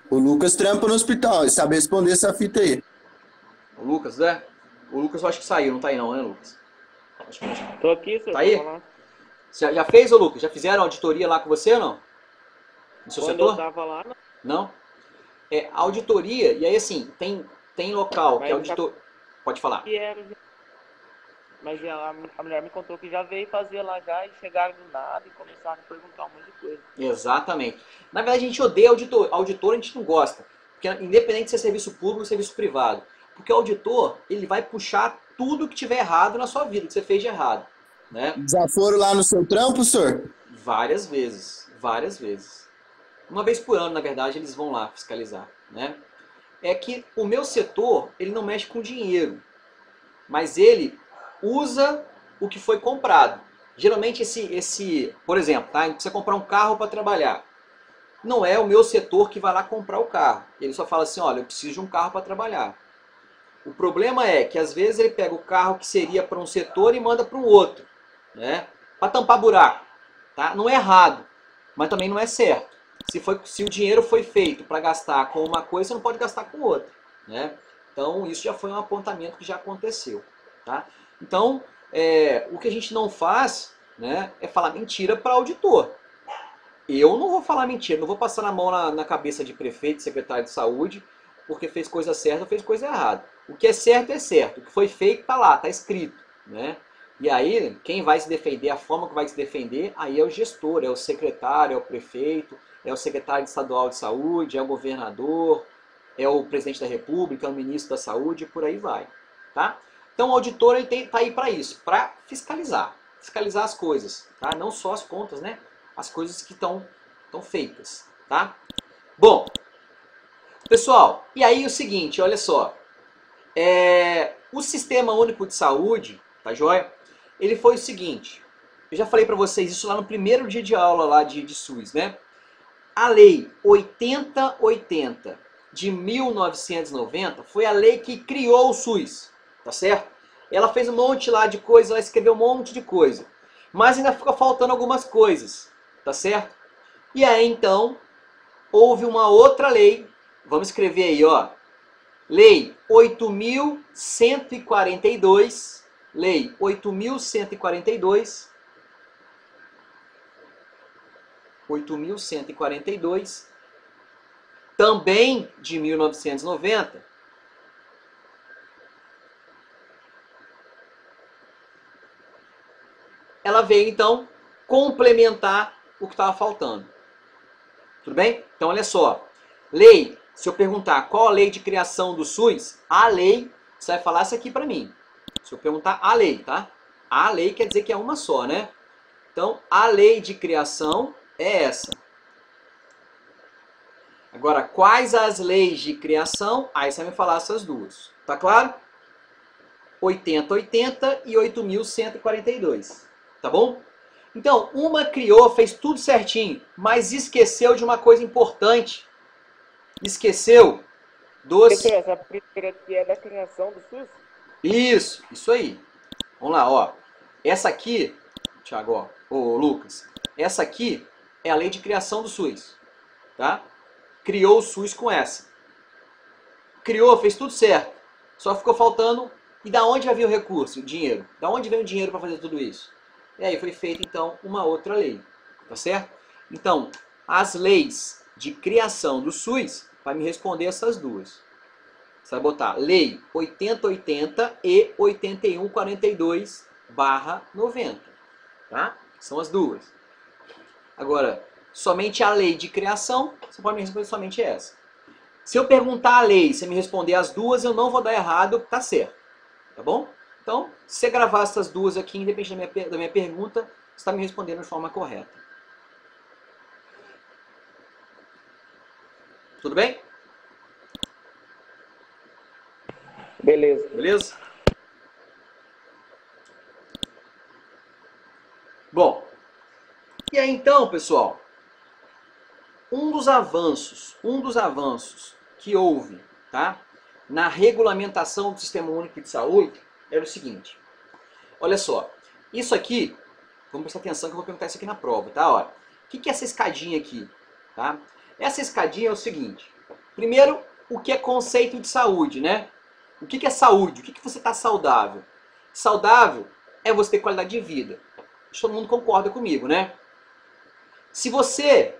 O Lucas trampa no hospital, ele sabe responder essa fita aí. O Lucas, né? O Lucas eu acho que saiu, não tá aí não, né, Lucas? Acho que não. Tô aqui, senhor. Tá aí? Já fez, ô Lucas? Já fizeram auditoria lá com você ou não? No seu Quando setor? eu tava lá, não. Não? É auditoria, e aí assim, tem local que é Mas auditor... Pode falar. Que era, mas a mulher me contou que já veio fazer lá já e chegaram do nada e começaram a perguntar um monte de coisa. Exatamente. Na verdade, a gente odeia auditor. Auditor a gente não gosta. Porque independente de ser serviço público ou serviço privado. Porque o auditor, ele vai puxar tudo que tiver errado na sua vida, que você fez de errado. Né? Já foram lá no seu trampo, senhor? Várias vezes. Várias vezes. Uma vez por ano, na verdade, eles vão lá fiscalizar. Né? É que o meu setor, ele não mexe com dinheiro. Mas ele usa o que foi comprado. Geralmente por exemplo, tá? Você comprar um carro para trabalhar. Não é o meu setor que vai lá comprar o carro. Ele só fala assim, olha, eu preciso de um carro para trabalhar. O problema é que às vezes ele pega o carro que seria para um setor e manda para um outro. né? Para tampar buraco, tá? Não é errado, mas também não é certo. Se o dinheiro foi feito para gastar com uma coisa, você não pode gastar com outra, né? Então, isso já foi um apontamento que já aconteceu, tá? Então, o que a gente não faz, né, é falar mentira para auditor. Eu não vou falar mentira, não vou passar na mão na cabeça de prefeito, secretário de saúde, porque fez coisa certa ou fez coisa errada. O que é certo é certo, o que foi feito está lá, está escrito, né? E aí, quem vai se defender, a forma que vai se defender, aí é o gestor, é o secretário, é o prefeito, é o secretário estadual de saúde, é o governador, é o presidente da república, é o ministro da saúde, e por aí vai, tá? Então o auditor está aí para isso, para fiscalizar as coisas, tá? Não só as contas, né? As coisas que estão feitas, tá? Bom, pessoal, e aí o seguinte, olha só, o Sistema Único de Saúde, tá joia? Ele foi o seguinte, eu já falei para vocês isso lá no primeiro dia de aula lá de SUS, né? A Lei 8080 de 1990 foi a lei que criou o SUS, tá certo? Ela fez um monte lá de coisa, ela escreveu um monte de coisa, mas ainda fica faltando algumas coisas, tá certo? E aí então, houve uma outra lei, vamos escrever aí, ó, Lei 8.142, Lei 8.142, 8.142, também de 1990, ela veio então complementar o que estava faltando. Tudo bem? Então olha só, lei, se eu perguntar qual a lei de criação do SUS, a lei, você vai falar isso aqui para mim. Se eu perguntar a lei, tá? A lei quer dizer que é uma só, né? Então a lei de criação é essa. Agora, quais as leis de criação? Aí você vai me falar essas duas. Tá claro? 8080 e 8.142. Tá bom? Então, uma criou, fez tudo certinho, mas esqueceu de uma coisa importante. Esqueceu dos... Essa primeira que é da criação do SUS? Isso aí. Vamos lá, ó. Essa aqui, Thiago, ó, ô Lucas, essa aqui é a lei de criação do SUS, tá? Criou o SUS com essa. Criou, fez tudo certo. Só ficou faltando. E da onde vai vir o recurso, o dinheiro? Da onde vem o dinheiro para fazer tudo isso? E aí foi feita então uma outra lei, tá certo? Então, as leis de criação do SUS vai me responder essas duas. Você vai botar Lei 8080 e 8142/90, tá? São as duas. Agora, somente a lei de criação, você pode me responder somente essa. Se eu perguntar a lei e você me responder as duas, eu não vou dar errado, tá certo. Tá bom? Então, se você gravar essas duas aqui, independente da minha pergunta, você está me respondendo de forma correta. Tudo bem? Beleza. Beleza? Bom, e aí então, pessoal, um dos avanços que houve, tá, na regulamentação do Sistema Único de Saúde era o seguinte. Olha só, isso aqui, vamos prestar atenção que eu vou perguntar isso aqui na prova, tá? Olha, o que é essa escadinha aqui? Tá? Essa escadinha é o seguinte. Primeiro, o que é conceito de saúde, né? O que é saúde? O que você está saudável? Saudável é você ter qualidade de vida. Todo mundo concorda comigo, né? Se você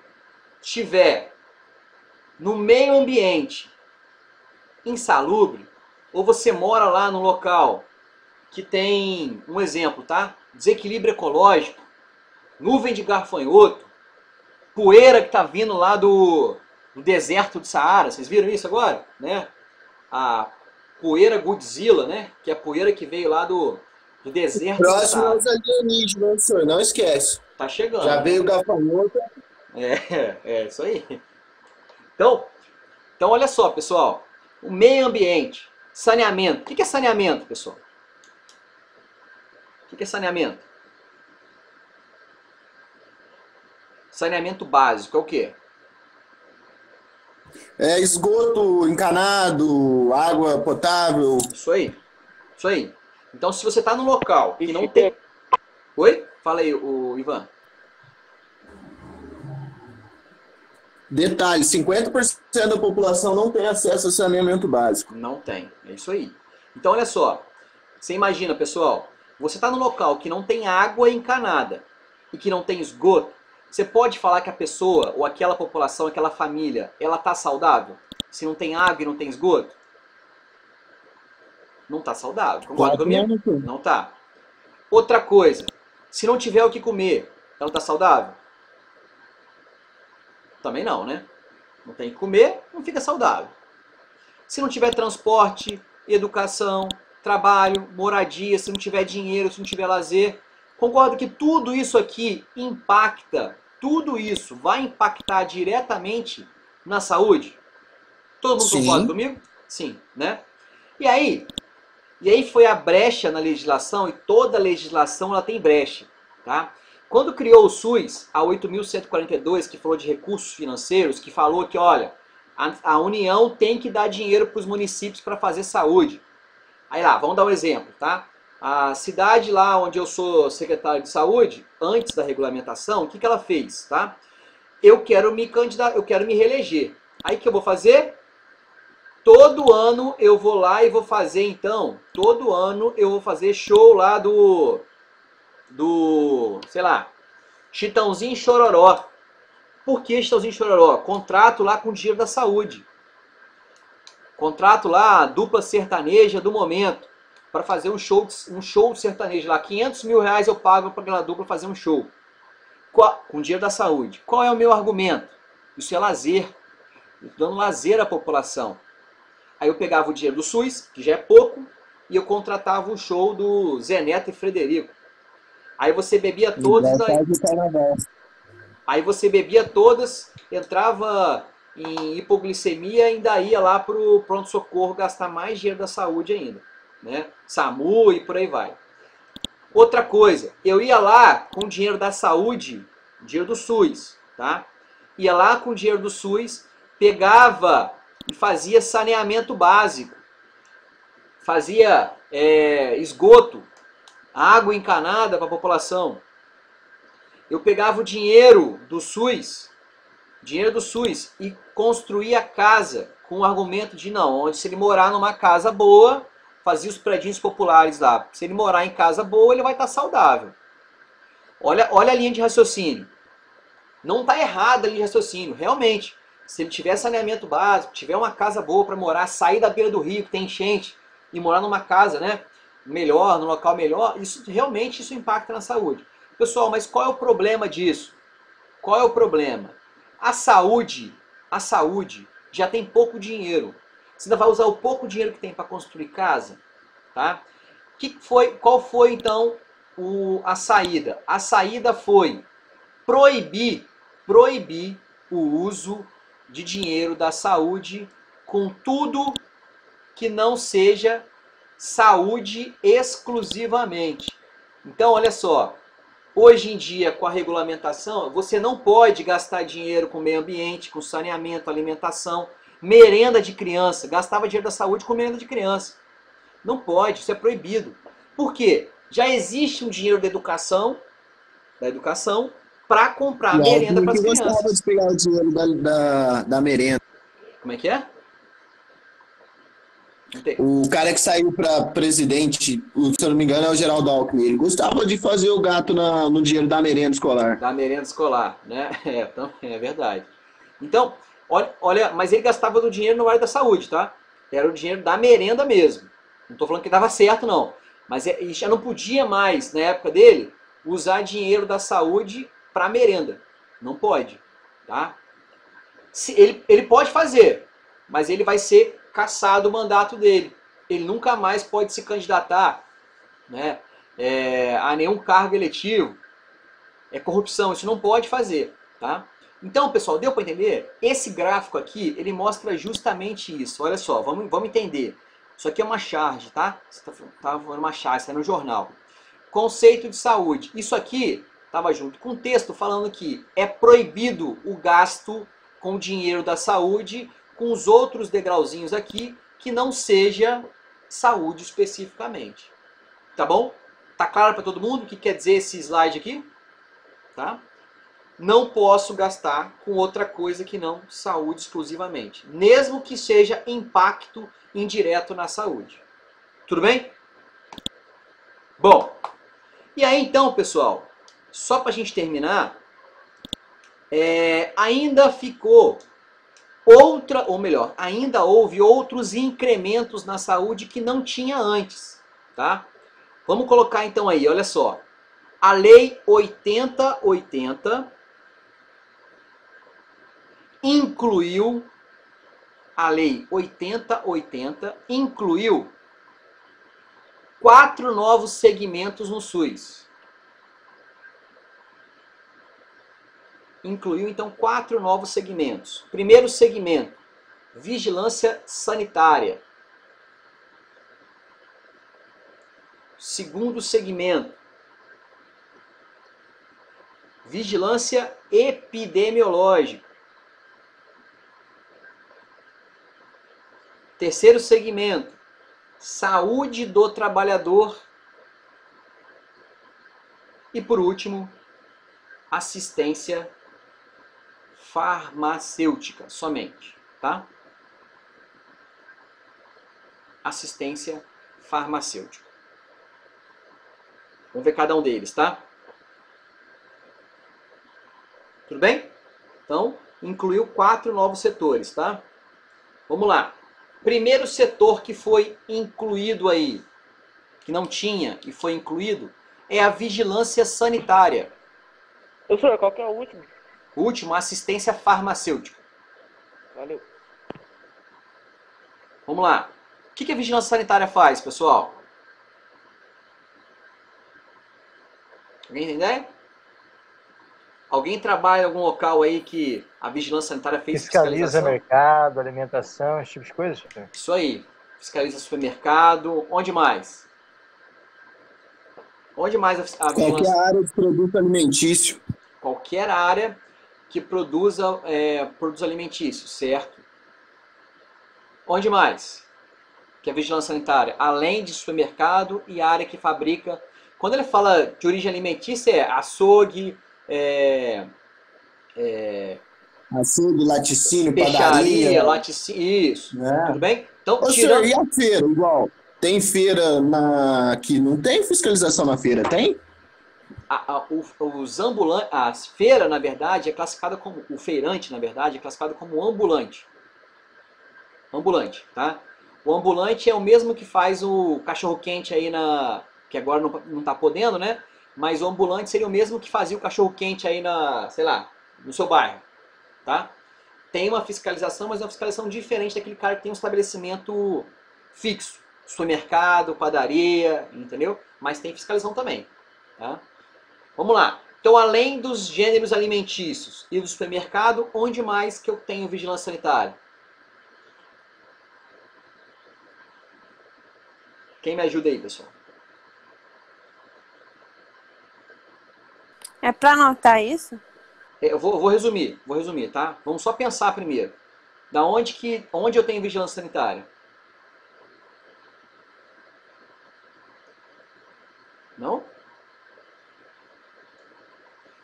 estiver no meio ambiente insalubre, ou você mora lá no local que tem, um exemplo, tá? Desequilíbrio ecológico, nuvem de gafanhoto, poeira que tá vindo lá do deserto do Saara, vocês viram isso agora? Né? A poeira Godzilla, né? Que é a poeira que veio lá do deserto do Próximo Saara. aos alienígenas, senhor, não esquece. Tá chegando. Já veio o gafanhoto. É isso aí. Então olha só, pessoal. O meio ambiente, saneamento. O que é saneamento, pessoal? O que é saneamento? Saneamento básico é o quê? É esgoto encanado, água potável. Isso aí. Isso aí. Então, se você está num local que não tem... Oi? Fala aí, o Ivan. Detalhe, 50% da população não tem acesso a saneamento básico. Não tem, é isso aí. Então olha só, você imagina, pessoal, você está no local que não tem água encanada e que não tem esgoto, você pode falar que a pessoa, ou aquela população, aquela família, ela está saudável? Se não tem água e não tem esgoto? Não está saudável, concorda comigo? Não está. Outra coisa, se não tiver o que comer, ela está saudável? Também não, né? Não tem que comer, não fica saudável. Se não tiver transporte, educação, trabalho, moradia, se não tiver dinheiro, se não tiver lazer, concordo que tudo isso aqui impacta, tudo isso vai impactar diretamente na saúde? Todo mundo concorda comigo? Sim, né? E aí foi a brecha na legislação, e toda legislação ela tem brecha, tá? Quando criou o SUS, a 8.142, que falou de recursos financeiros, que falou que, olha, a União tem que dar dinheiro para os municípios para fazer saúde. Aí lá, vamos dar um exemplo, tá? A cidade lá onde eu sou secretário de saúde, antes da regulamentação, o que ela fez, tá? Eu quero me candidatar, eu quero me reeleger. Aí o que eu vou fazer? Todo ano eu vou lá e vou fazer, então, todo ano eu vou fazer show lá do sei lá, Chitãozinho e Chororó. Por que Chitãozinho e Chororó? Contrato lá com o dinheiro da saúde. Contrato lá, dupla sertaneja do momento, para fazer um show sertanejo lá. 500 mil reais eu pago para aquela dupla fazer um show. Com dinheiro da saúde. Qual é o meu argumento? Isso é lazer. Eu estou dando lazer à população. Aí eu pegava o dinheiro do SUS, que já é pouco, e eu contratava o show do Zé Neto e Frederico. Aí você bebia todas, aí você bebia todas, entrava em hipoglicemia e ainda ia lá pro pronto-socorro gastar mais dinheiro da saúde ainda, né? SAMU e por aí vai. Outra coisa, eu ia lá com dinheiro da saúde, dinheiro do SUS, tá? Ia lá com dinheiro do SUS, pegava e fazia saneamento básico, fazia esgoto, água encanada para a população. Eu pegava o dinheiro do SUS e construía casa com o argumento de não, onde se ele morar numa casa boa, fazia os predinhos populares lá. Se ele morar em casa boa, ele vai estar saudável. Olha a linha de raciocínio. Não está errada a linha de raciocínio, realmente. Se ele tiver saneamento básico, tiver uma casa boa para morar, sair da beira do rio, que tem enchente, e morar numa casa, né, melhor, num local melhor, realmente isso impacta na saúde. Pessoal, mas qual é o problema disso? Qual é o problema? A saúde já tem pouco dinheiro. Você ainda vai usar o pouco dinheiro que tem para construir casa? Tá? Qual foi então a saída? A saída foi proibir o uso de dinheiro da saúde com tudo que não seja saúde exclusivamente. Então, olha só, hoje em dia, com a regulamentação, você não pode gastar dinheiro com meio ambiente, com saneamento, alimentação, merenda de criança. Gastava dinheiro da saúde com merenda de criança. Não pode, isso é proibido. Por quê? Já existe um dinheiro da educação para comprar merenda para as crianças. Eu gostava de pegar o dinheiro da merenda. Como é que é? O cara que saiu para presidente, se eu não me engano, é o Geraldo Alckmin. Ele gostava de fazer o gato no dinheiro da merenda escolar. Da merenda escolar, né? É verdade. Então, olha, mas ele gastava do dinheiro no área da saúde, tá? Era o dinheiro da merenda mesmo. Não estou falando que dava certo, não. Mas ele já não podia mais, na época dele, usar dinheiro da saúde para merenda. Não pode, tá? Ele pode fazer, mas ele vai ser cassado o mandato dele. Ele nunca mais pode se candidatar, né, a nenhum cargo eletivo. É corrupção, isso não pode fazer, tá? Então, pessoal, deu para entender? Esse gráfico aqui, ele mostra justamente isso. Olha só, vamos entender. Isso aqui é uma charge, tá? Você tá vendo uma charge, está no jornal. Conceito de saúde. Isso aqui estava junto com o texto falando que é proibido o gasto com dinheiro da saúde com os outros degrauzinhos aqui que não seja saúde especificamente. Tá bom? Tá claro para todo mundo o que quer dizer esse slide aqui? Tá? Não posso gastar com outra coisa que não saúde exclusivamente, mesmo que seja impacto indireto na saúde. Tudo bem? Bom, e aí então, pessoal, só para a gente terminar, ainda ficou outra, ou melhor, ainda houve outros incrementos na saúde que não tinha antes, tá? Vamos colocar então aí, olha só. A Lei 8080 incluiu, a Lei 8080 incluiu 4 novos segmentos no SUS. Incluiu então 4 novos segmentos. Primeiro segmento, vigilância sanitária. Segundo segmento, vigilância epidemiológica. Terceiro segmento, saúde do trabalhador. E por último, assistência farmacêutica somente, tá? Assistência farmacêutica. Vamos ver cada um deles, tá? Tudo bem? Então, incluiu 4 novos setores, tá? Vamos lá. Primeiro setor que foi incluído aí, que não tinha e foi incluído, é a vigilância sanitária. Professor, qual que é o último? O último, assistência farmacêutica. Valeu. Vamos lá. O que a vigilância sanitária faz, pessoal? Alguém tem ideia? Alguém trabalha em algum local aí que a vigilância sanitária fez Fiscaliza fiscalização? mercado, alimentação, esse tipo de coisa? Isso aí. Fiscaliza supermercado. Onde mais? Onde mais a vigilância? Qualquer área de produto alimentício. Qualquer área que produza produtos alimentícios, certo? Onde mais? Que a vigilância sanitária, além de supermercado e área que fabrica. Quando ele fala de origem alimentícia, é açougue, Açougue, laticínio, peixaria, padaria. laticínio, isso. É. Tudo bem? Então, Ô, senhor, e a feira, igual? Tem feira que não tem fiscalização na feira, tem? Os ambulantes, a feira, na verdade, é classificada como, o feirante, na verdade, é classificado como ambulante. Ambulante, tá? O ambulante é o mesmo que faz o cachorro-quente aí que agora não tá podendo, né? Mas o ambulante seria o mesmo que fazia o cachorro-quente aí sei lá, no seu bairro, tá? Tem uma fiscalização, mas é uma fiscalização diferente daquele cara que tem um estabelecimento fixo. Supermercado, padaria, entendeu? Mas tem fiscalização também, tá? Vamos lá. Então, além dos gêneros alimentícios e do supermercado, onde mais que eu tenho vigilância sanitária? Quem me ajuda aí, pessoal? É pra anotar isso? Eu vou resumir, tá? Vamos só pensar primeiro. Onde eu tenho vigilância sanitária? Não?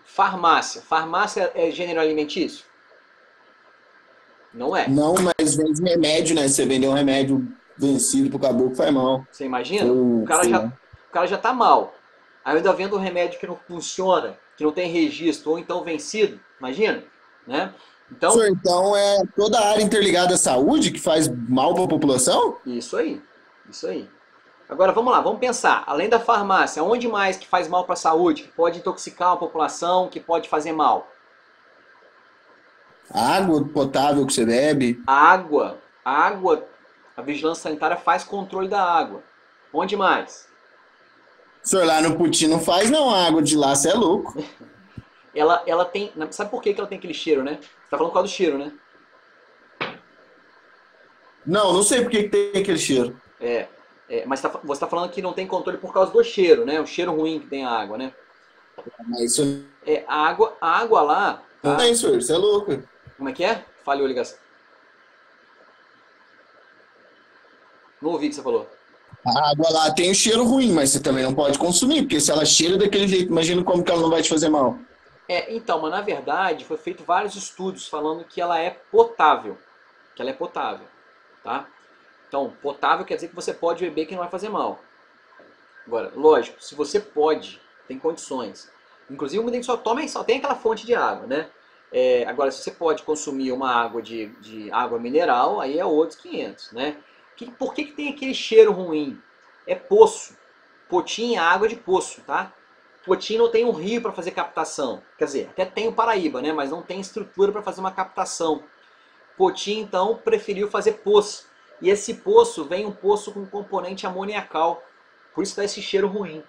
Farmácia. Farmácia é gênero alimentício? Não é. Não, mas vende remédio, né? Você vendeu um remédio vencido pro caboclo, faz mal. Você imagina? O cara já tá mal. Aí eu ainda vendo um remédio que não funciona, que não tem registro, ou então vencido. Imagina? Né? Então, Senhor, então é toda a área interligada à saúde que faz mal para a população? Isso aí. Isso aí. Agora vamos lá, vamos pensar. Além da farmácia, onde mais que faz mal para a saúde, que pode intoxicar a população, que pode fazer mal? A água potável que você bebe. Água. A vigilância sanitária faz controle da água. Onde mais? O senhor lá no Putin não faz não, a água de lá, você é louco. Ela tem... Sabe por que ela tem aquele cheiro, né? Você tá falando por causa do cheiro, né? Não sei por que tem aquele cheiro. Mas você está falando que não tem controle por causa do cheiro, né? O cheiro ruim que tem a água, né? Mas isso A água lá... não tem, senhor, você é louco. Como é que é? Falhou a ligação. Não ouvi o que você falou. A água lá tem o cheiro ruim, mas você também não pode consumir, porque se ela cheira daquele jeito, imagina como que ela não vai te fazer mal. Então, mas na verdade foi feito vários estudos falando que ela é potável. Que ela é potável, tá? Então, potável quer dizer que você pode beber que não vai fazer mal. Agora, lógico, se você pode, tem condições. Inclusive, o só toma só tem aquela fonte de água, né? Agora, se você pode consumir uma água de água mineral, aí é outros 500, né? Por que tem aquele cheiro ruim? É poço. Potim é água de poço, tá? Potim não tem um rio para fazer captação. Quer dizer, até tem o Paraíba, né? Mas não tem estrutura para fazer uma captação. Potim, então, preferiu fazer poço. E esse poço vem um poço com componente amoniacal. Por isso dá esse cheiro ruim.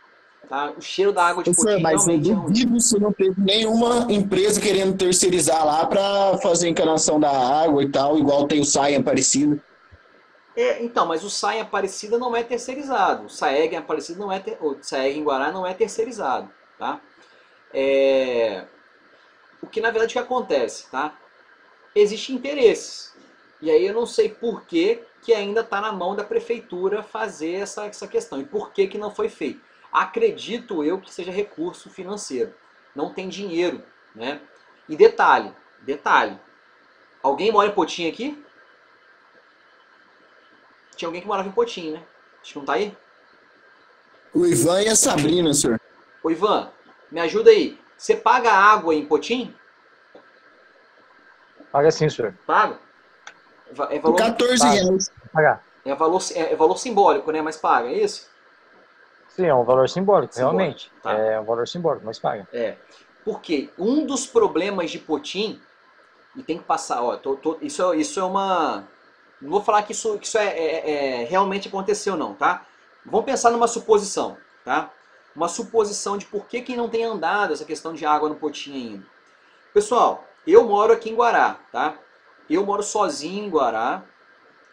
Tá? O cheiro da água de Potim Mas eu realmente é ruim. duvido se não teve nenhuma empresa querendo terceirizar lá para fazer encanação da água e tal, igual tem o Saia Aparecida. Então, mas o SAE Aparecida não é terceirizado. O SAEG Aparecida não é o SAEG em Guará não é terceirizado, tá? O que na verdade que acontece, tá? Existem interesses. E aí eu não sei por que ainda está na mão da prefeitura fazer essa questão. E por que não foi feito? Acredito eu que seja recurso financeiro. Não tem dinheiro, né? E detalhe. Alguém mora em Potim aqui? Tinha alguém que morava em Potim, né? Acho que não tá aí? O Ivan e a Sabrina, senhor. Ô Ivan, me ajuda aí. Você paga água em Potim? Paga sim, senhor. Paga? É valor, R$14. Pagar. é valor simbólico, né? Mas paga, é isso? Sim, é um valor simbólico, Simbólico, realmente. tá. É um valor simbólico, mas paga. Porque um dos problemas de Potim, e tem que passar, ó, isso é uma... Não vou falar que isso realmente aconteceu não, tá? Vamos pensar numa suposição, tá? Uma suposição de por que não tem andado essa questão de água no Potim ainda. Pessoal, eu moro aqui em Guará, tá? Eu moro sozinho em Guará.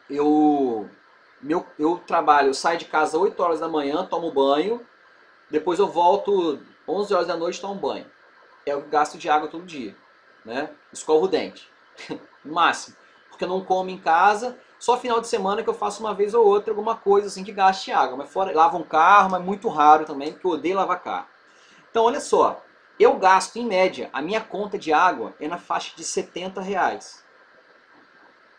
Eu trabalho, eu saio de casa às 8 horas da manhã, tomo banho. Depois eu volto 11 horas da noite, tomo banho. É o gasto de água todo dia, né? Escovo o dente, no máximo. Porque eu não como em casa, só final de semana que eu faço uma vez ou outra alguma coisa assim que gaste água. Mas fora, lavo um carro, mas muito raro também, porque eu odeio lavar carro. Então olha só, eu gasto em média, a minha conta de água é na faixa de R$70.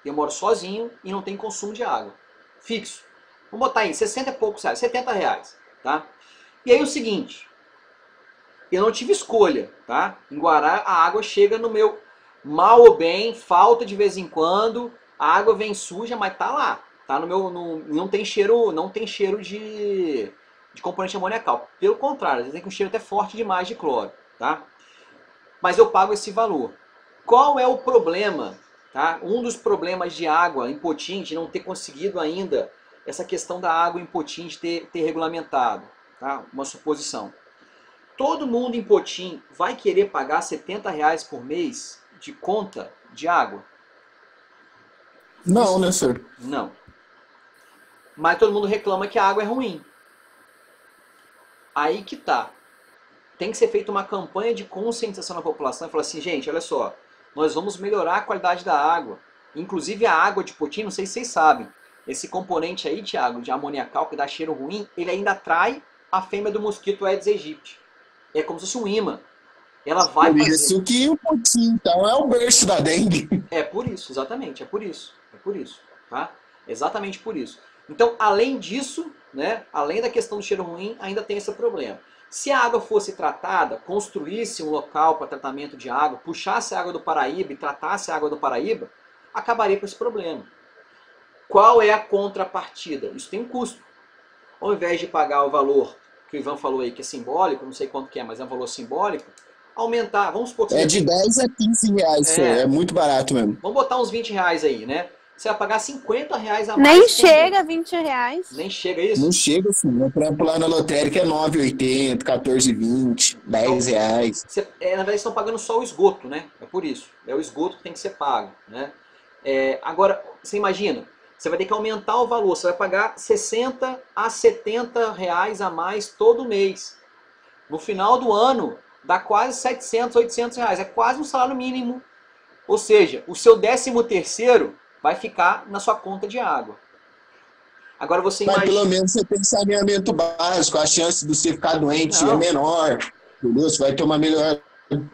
Eu moro sozinho e não tenho consumo de água. Fixo. Vamos botar aí, 60 e poucos reais, R$70, tá? E aí o seguinte, eu não tive escolha, tá? Em Guará a água chega no meu... Mal ou bem, falta de vez em quando, a água vem suja, mas tá lá. Tá no meu, não tem cheiro de componente amoniacal. Pelo contrário, às vezes tem um cheiro até forte demais de cloro, tá? Mas eu pago esse valor. Qual é o problema? Tá? Um dos problemas de água em Potim, de não ter conseguido ainda essa questão da água em Potim de ter regulamentado, tá? Uma suposição. Todo mundo em Potim vai querer pagar R$70 por mês de conta de água? Não, né, senhor? Não. Mas todo mundo reclama que a água é ruim. Aí que tá. Tem que ser feita uma campanha de conscientização na população e falar assim, gente, olha só, nós vamos melhorar a qualidade da água. Inclusive a água de Potim, não sei se vocês sabem, esse componente aí, Thiago, de amoniacal que dá cheiro ruim, ele ainda atrai a fêmea do mosquito Aedes aegypti. É como se fosse um imã. Ela vai Por fazer... isso que o Potim, então, é o berço da dengue. É por isso, exatamente, é por isso, tá? Exatamente por isso. Então, além disso, né, além da questão do cheiro ruim, ainda tem esse problema. Se a água fosse tratada, construísse um local para tratamento de água, puxasse a água do Paraíba e tratasse a água do Paraíba, acabaria com esse problema. Qual é a contrapartida? Isso tem um custo. Ao invés de pagar o valor que o Ivan falou aí, que é simbólico, não sei quanto que é, mas é um valor simbólico, aumentar, vamos supor que... É de 10 a 15 reais, senhor. É muito barato mesmo. Vamos botar uns R$20 aí, né? Você vai pagar R$50 a mais. Nem chega a R$20. Nem chega isso? Não chega, assim. Por exemplo, lá na lotérica é 9,80, 14,20, R$10. Na verdade, vocês estão pagando só o esgoto, né? É por isso. É o esgoto que tem que ser pago, né? Agora, você imagina, você vai ter que aumentar o valor. Você vai pagar R$60 a R$70 a mais todo mês. No final do ano, dá quase R$700, R$800. É quase um salário mínimo. Ou seja, o seu 13º vai ficar na sua conta de água. Agora você Mas imagina... pelo menos você tem saneamento básico, a chance de você ficar doente Não. é menor, entendeu? Você vai ter uma melhor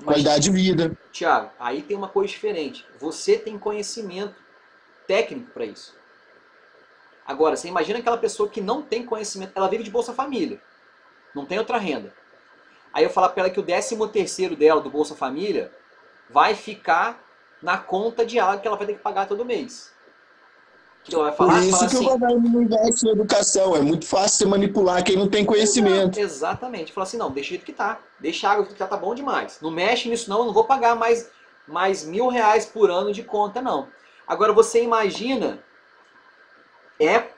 qualidade de vida. Tiago, aí tem uma coisa diferente. Você tem conhecimento técnico para isso. Agora, você imagina aquela pessoa que não tem conhecimento, ela vive de Bolsa Família, não tem outra renda. Aí eu falar para ela que o 13º dela, do Bolsa Família, vai ficar na conta de água que ela vai ter que pagar todo mês. Que ela vai falar, Por isso fala que assim, o governo não investe na educação. É muito fácil você manipular quem não tem conhecimento. exatamente. Fala assim, não, deixa do jeito que tá. Deixa a água do jeito que tá bom demais. Não mexe nisso não, eu não vou pagar mais R$ 1.000 por ano de conta, não. Agora você imagina,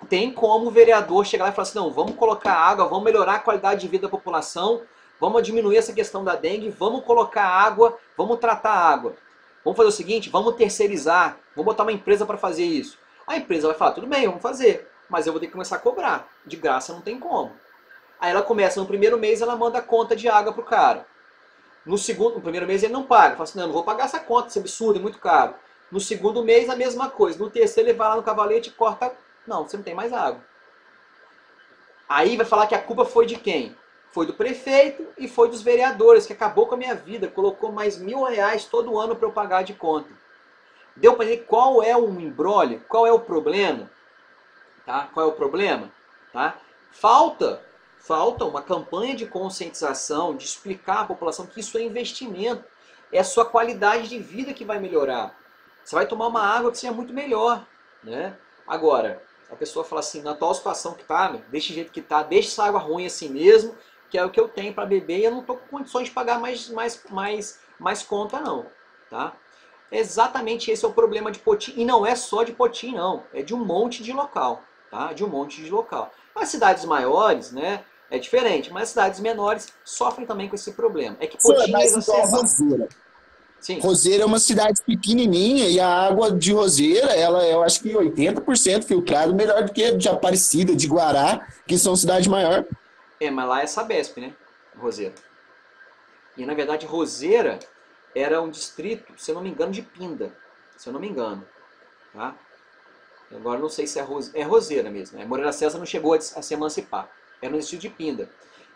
tem como o vereador chegar lá e falar assim, não, vamos colocar água, vamos melhorar a qualidade de vida da população, vamos diminuir essa questão da dengue, vamos colocar água, vamos tratar a água. Vamos fazer o seguinte, vamos terceirizar, vamos botar uma empresa para fazer isso. A empresa vai falar, tudo bem, vamos fazer, mas eu vou ter que começar a cobrar. De graça não tem como. Aí ela começa, no primeiro mês ela manda a conta de água pro cara. No primeiro mês ele não paga, fala assim, não vou pagar essa conta, isso é absurdo, é muito caro. No segundo mês a mesma coisa, no terceiro ele vai lá no cavalete e corta, não, você não tem mais água. Aí vai falar que a culpa foi de quem? Foi do prefeito e foi dos vereadores, que acabou com a minha vida, colocou mais R$ 1.000 todo ano para eu pagar de conta. Deu para ver qual é o imbróglio, qual é o problema? Tá? Qual é o problema? Tá? Falta uma campanha de conscientização, de explicar à população que isso é investimento, é a sua qualidade de vida que vai melhorar. Você vai tomar uma água que seja muito melhor. Né? Agora, a pessoa fala assim, na atual situação que está, deixa o jeito que está, deixa essa água ruim assim mesmo, que é o que eu tenho para beber e eu não estou com condições de pagar mais conta não. Tá? Exatamente esse é o problema de Potim. E não é só de Potim, não. É de um monte de local. Tá? De um monte de local. As cidades maiores, né, é diferente, mas as cidades menores sofrem também com esse problema. É que Potim é Roseira. Sim. Roseira é uma cidade pequenininha e a água de Roseira, eu acho que 80% filtrado, melhor do que de Aparecida, de Guará, que são cidades maiores. Mas lá é Sabesp, né? Roseira. E na verdade Roseira era um distrito, se eu não me engano, de Pinda. Se eu não me engano. Tá? Agora não sei se é Roseira mesmo. Né? Moreira César não chegou a se emancipar. Era um distrito de Pinda.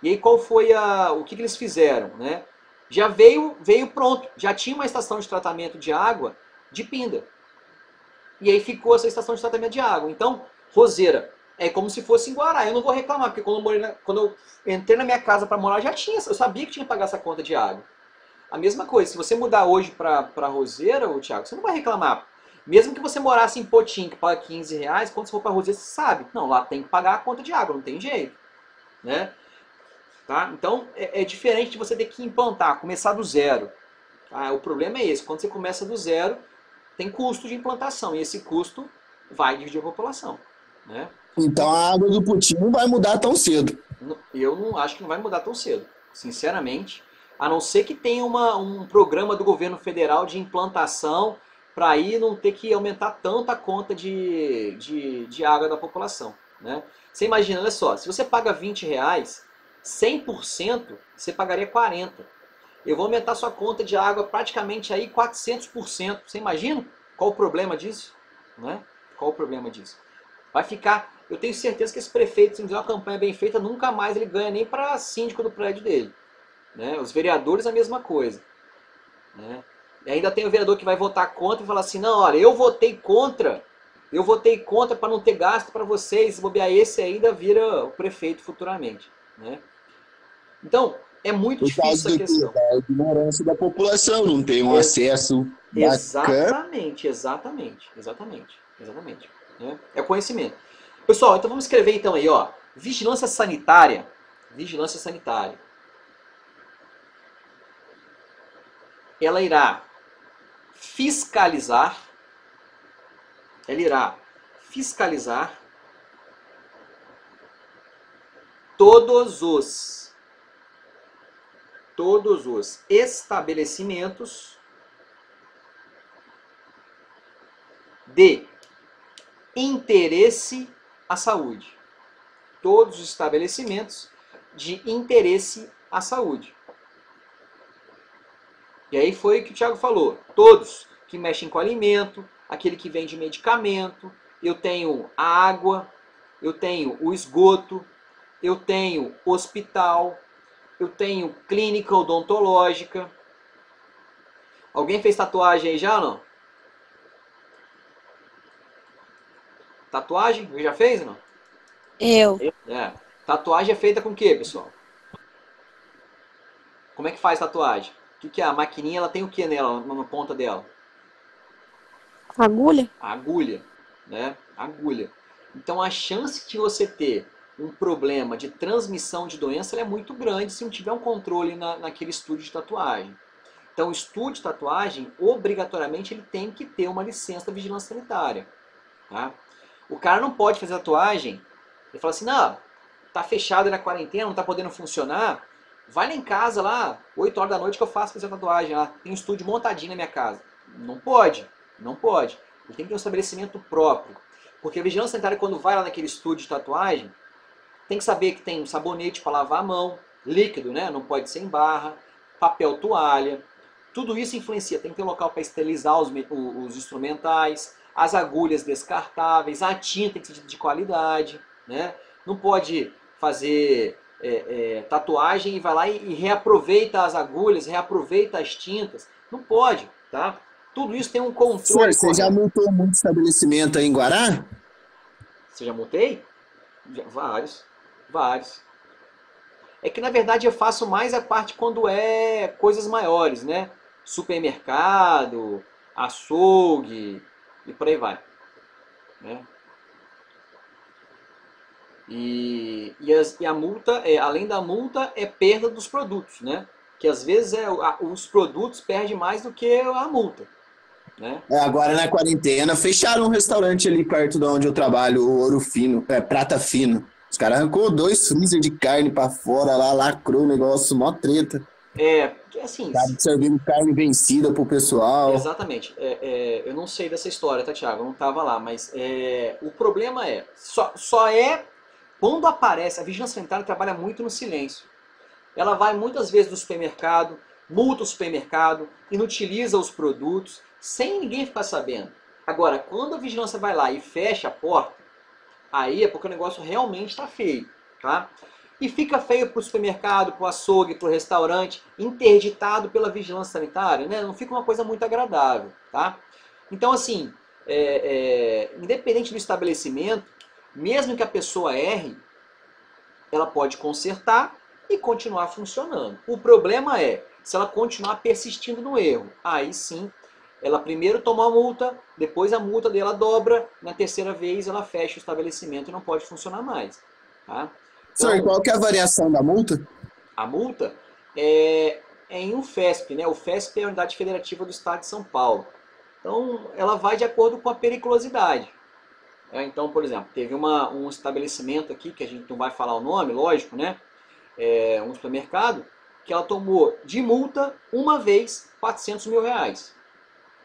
E aí qual foi o que eles fizeram? Né? Já veio pronto. Já tinha uma estação de tratamento de água de Pinda. E aí ficou essa estação de tratamento de água. Então, Roseira é como se fosse em Guará. Eu não vou reclamar, porque quando eu entrei na minha casa para morar, eu sabia que tinha que pagar essa conta de água. A mesma coisa, se você mudar hoje para Roseira, Thiago, você não vai reclamar. Mesmo que você morasse em Potim, que paga R$ 15, quando você for para Roseira, você sabe. Não, lá tem que pagar a conta de água, não tem jeito. Né? Tá? Então, é diferente de você ter que implantar, começar do zero. Tá? O problema é esse, quando você começa do zero, tem custo de implantação, e esse custo vai dividir a população. Né? Então a água do Potim não vai mudar tão cedo. Eu não acho que não vai mudar tão cedo, sinceramente. A não ser que tenha um programa do governo federal de implantação para aí não ter que aumentar tanto a conta de água da população. Né? Você imagina, olha só, se você paga R$20, 100% você pagaria 40%. Eu vou aumentar sua conta de água praticamente aí 400%. Você imagina qual o problema disso? Né? Qual o problema disso? Vai ficar... Eu tenho certeza que esse prefeito, se não fizer uma campanha bem feita, nunca mais ele ganha nem para síndico do prédio dele. Né? Os vereadores a mesma coisa. Né? E ainda tem o vereador que vai votar contra e falar assim, não, olha, eu votei contra para não ter gasto para vocês, bobear esse ainda vira o prefeito futuramente. Né? Então, é muito difícil essa questão. Da ignorância da população, não tem um acesso bacana. Exatamente. Né? É o conhecimento. Pessoal, então vamos escrever então aí, ó, vigilância sanitária. Vigilância sanitária. Ela irá fiscalizar todos os estabelecimentos de interesse à saúde. Todos os estabelecimentos de interesse à saúde. E aí foi o que o Thiago falou. Todos que mexem com alimento, aquele que vende medicamento, eu tenho água, eu tenho o esgoto, eu tenho hospital, eu tenho clínica odontológica. Alguém fez tatuagem aí já ou não? Tatuagem? Já fez ou não? Eu. É. Tatuagem é feita com o quê, pessoal? Como é que faz tatuagem? O que é? A maquininha, ela tem o que nela, na ponta dela? Agulha? A agulha, né? Agulha. Então a chance de você ter um problema de transmissão de doença é muito grande se não tiver um controle naquele estúdio de tatuagem. Então o estúdio de tatuagem, obrigatoriamente, ele tem que ter uma licença da vigilância sanitária. Tá? O cara não pode fazer tatuagem, ele fala assim, não, tá fechado na quarentena, não tá podendo funcionar, vai lá em casa lá, 8 horas da noite que eu faço fazer tatuagem lá, tem um estúdio montadinho na minha casa. Não pode, não pode. Ele tem que ter um estabelecimento próprio. Porque a vigilância sanitária, quando vai lá naquele estúdio de tatuagem, tem que saber que tem um sabonete para lavar a mão, líquido, né? Não pode ser em barra, papel toalha. Tudo isso influencia. Tem que ter um local para esterilizar os instrumentais, as agulhas descartáveis, a tinta tem que ser de qualidade, né? Não pode fazer tatuagem e vai lá e reaproveita as agulhas, reaproveita as tintas. Não pode, tá? Tudo isso tem um controle. Você já multou muito estabelecimento aí em Guará? Você já multei? Vários. Vários. É que na verdade eu faço mais a parte quando é coisas maiores, né? Supermercado, açougue e por aí vai. Né? E a multa, além da multa, é perda dos produtos, né? Que às vezes os produtos perdem mais do que a multa. Né? Agora na quarentena, fecharam um restaurante ali perto de onde eu trabalho, o Ouro Fino, Prata Fino. Os caras arrancou 2 freezer de carne pra fora lá, lacrou o negócio, mó treta. Assim... Tá servindo carne vencida pro pessoal. Exatamente. Eu não sei dessa história, tá, Thiago? Eu não tava lá, mas o problema só é quando aparece, a vigilância sanitária trabalha muito no silêncio. Ela vai muitas vezes no supermercado, multa o supermercado, inutiliza os produtos, sem ninguém ficar sabendo. Agora, quando a vigilância vai lá e fecha a porta, aí é porque o negócio realmente está feio, tá? E fica feio para o supermercado, para o açougue, para o restaurante, interditado pela vigilância sanitária, né? Não fica uma coisa muito agradável, tá? Então, assim, independente do estabelecimento, mesmo que a pessoa erre, ela pode consertar e continuar funcionando. O problema é, se ela continuar persistindo no erro, aí sim, ela primeiro toma a multa, depois a multa dela dobra, na terceira vez ela fecha o estabelecimento e não pode funcionar mais. Tá? Então, Senhor, qual que é a variação da multa? A multa é em um FESP, né? O FESP é a Unidade Federativa do Estado de São Paulo. Então, ela vai de acordo com a periculosidade. Então, por exemplo, teve um estabelecimento aqui, que a gente não vai falar o nome, lógico, né? Um supermercado, que ela tomou de multa uma vez R$400 mil.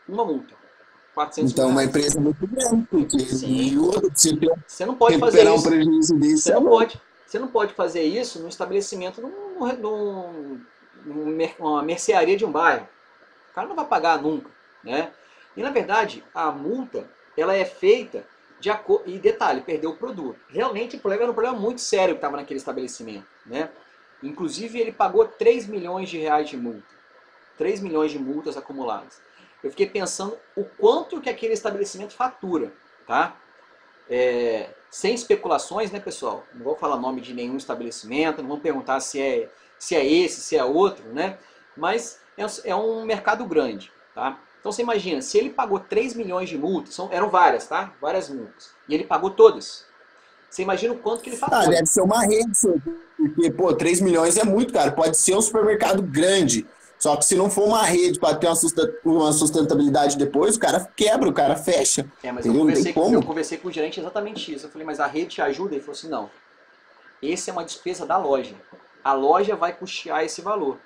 Uma multa. 400 então, mil uma reais. empresa muito grande, porque Sim. você não pode fazer recuperar isso. um prejuízo desse. Você não pode fazer isso no estabelecimento numa mercearia de um bairro. O cara não vai pagar nunca, né? E na verdade, a multa, ela é feita de acordo... E detalhe, perdeu o produto. Realmente o problema era um problema muito sério que estava naquele estabelecimento, né? Inclusive ele pagou R$3 milhões de multa. 3 milhões de multas acumuladas. Eu fiquei pensando o quanto que aquele estabelecimento fatura, tá? Sem especulações, né, pessoal? Não vou falar nome de nenhum estabelecimento, não vou perguntar se é esse, se é outro, né? Mas é um mercado grande, tá? Então você imagina, se ele pagou 3 milhões de multas, eram várias, tá? Várias multas. E ele pagou todas. Você imagina o quanto que ele fatura. Deve ser uma rede, porque, 3 milhões é muito, cara. Pode ser um supermercado grande. Só que se não for uma rede para ter uma sustentabilidade depois, o cara quebra, o cara fecha. Mas eu conversei com o gerente exatamente isso. Eu falei, mas a rede te ajuda? Ele falou assim, não. Essa é uma despesa da loja. A loja vai custear esse valor.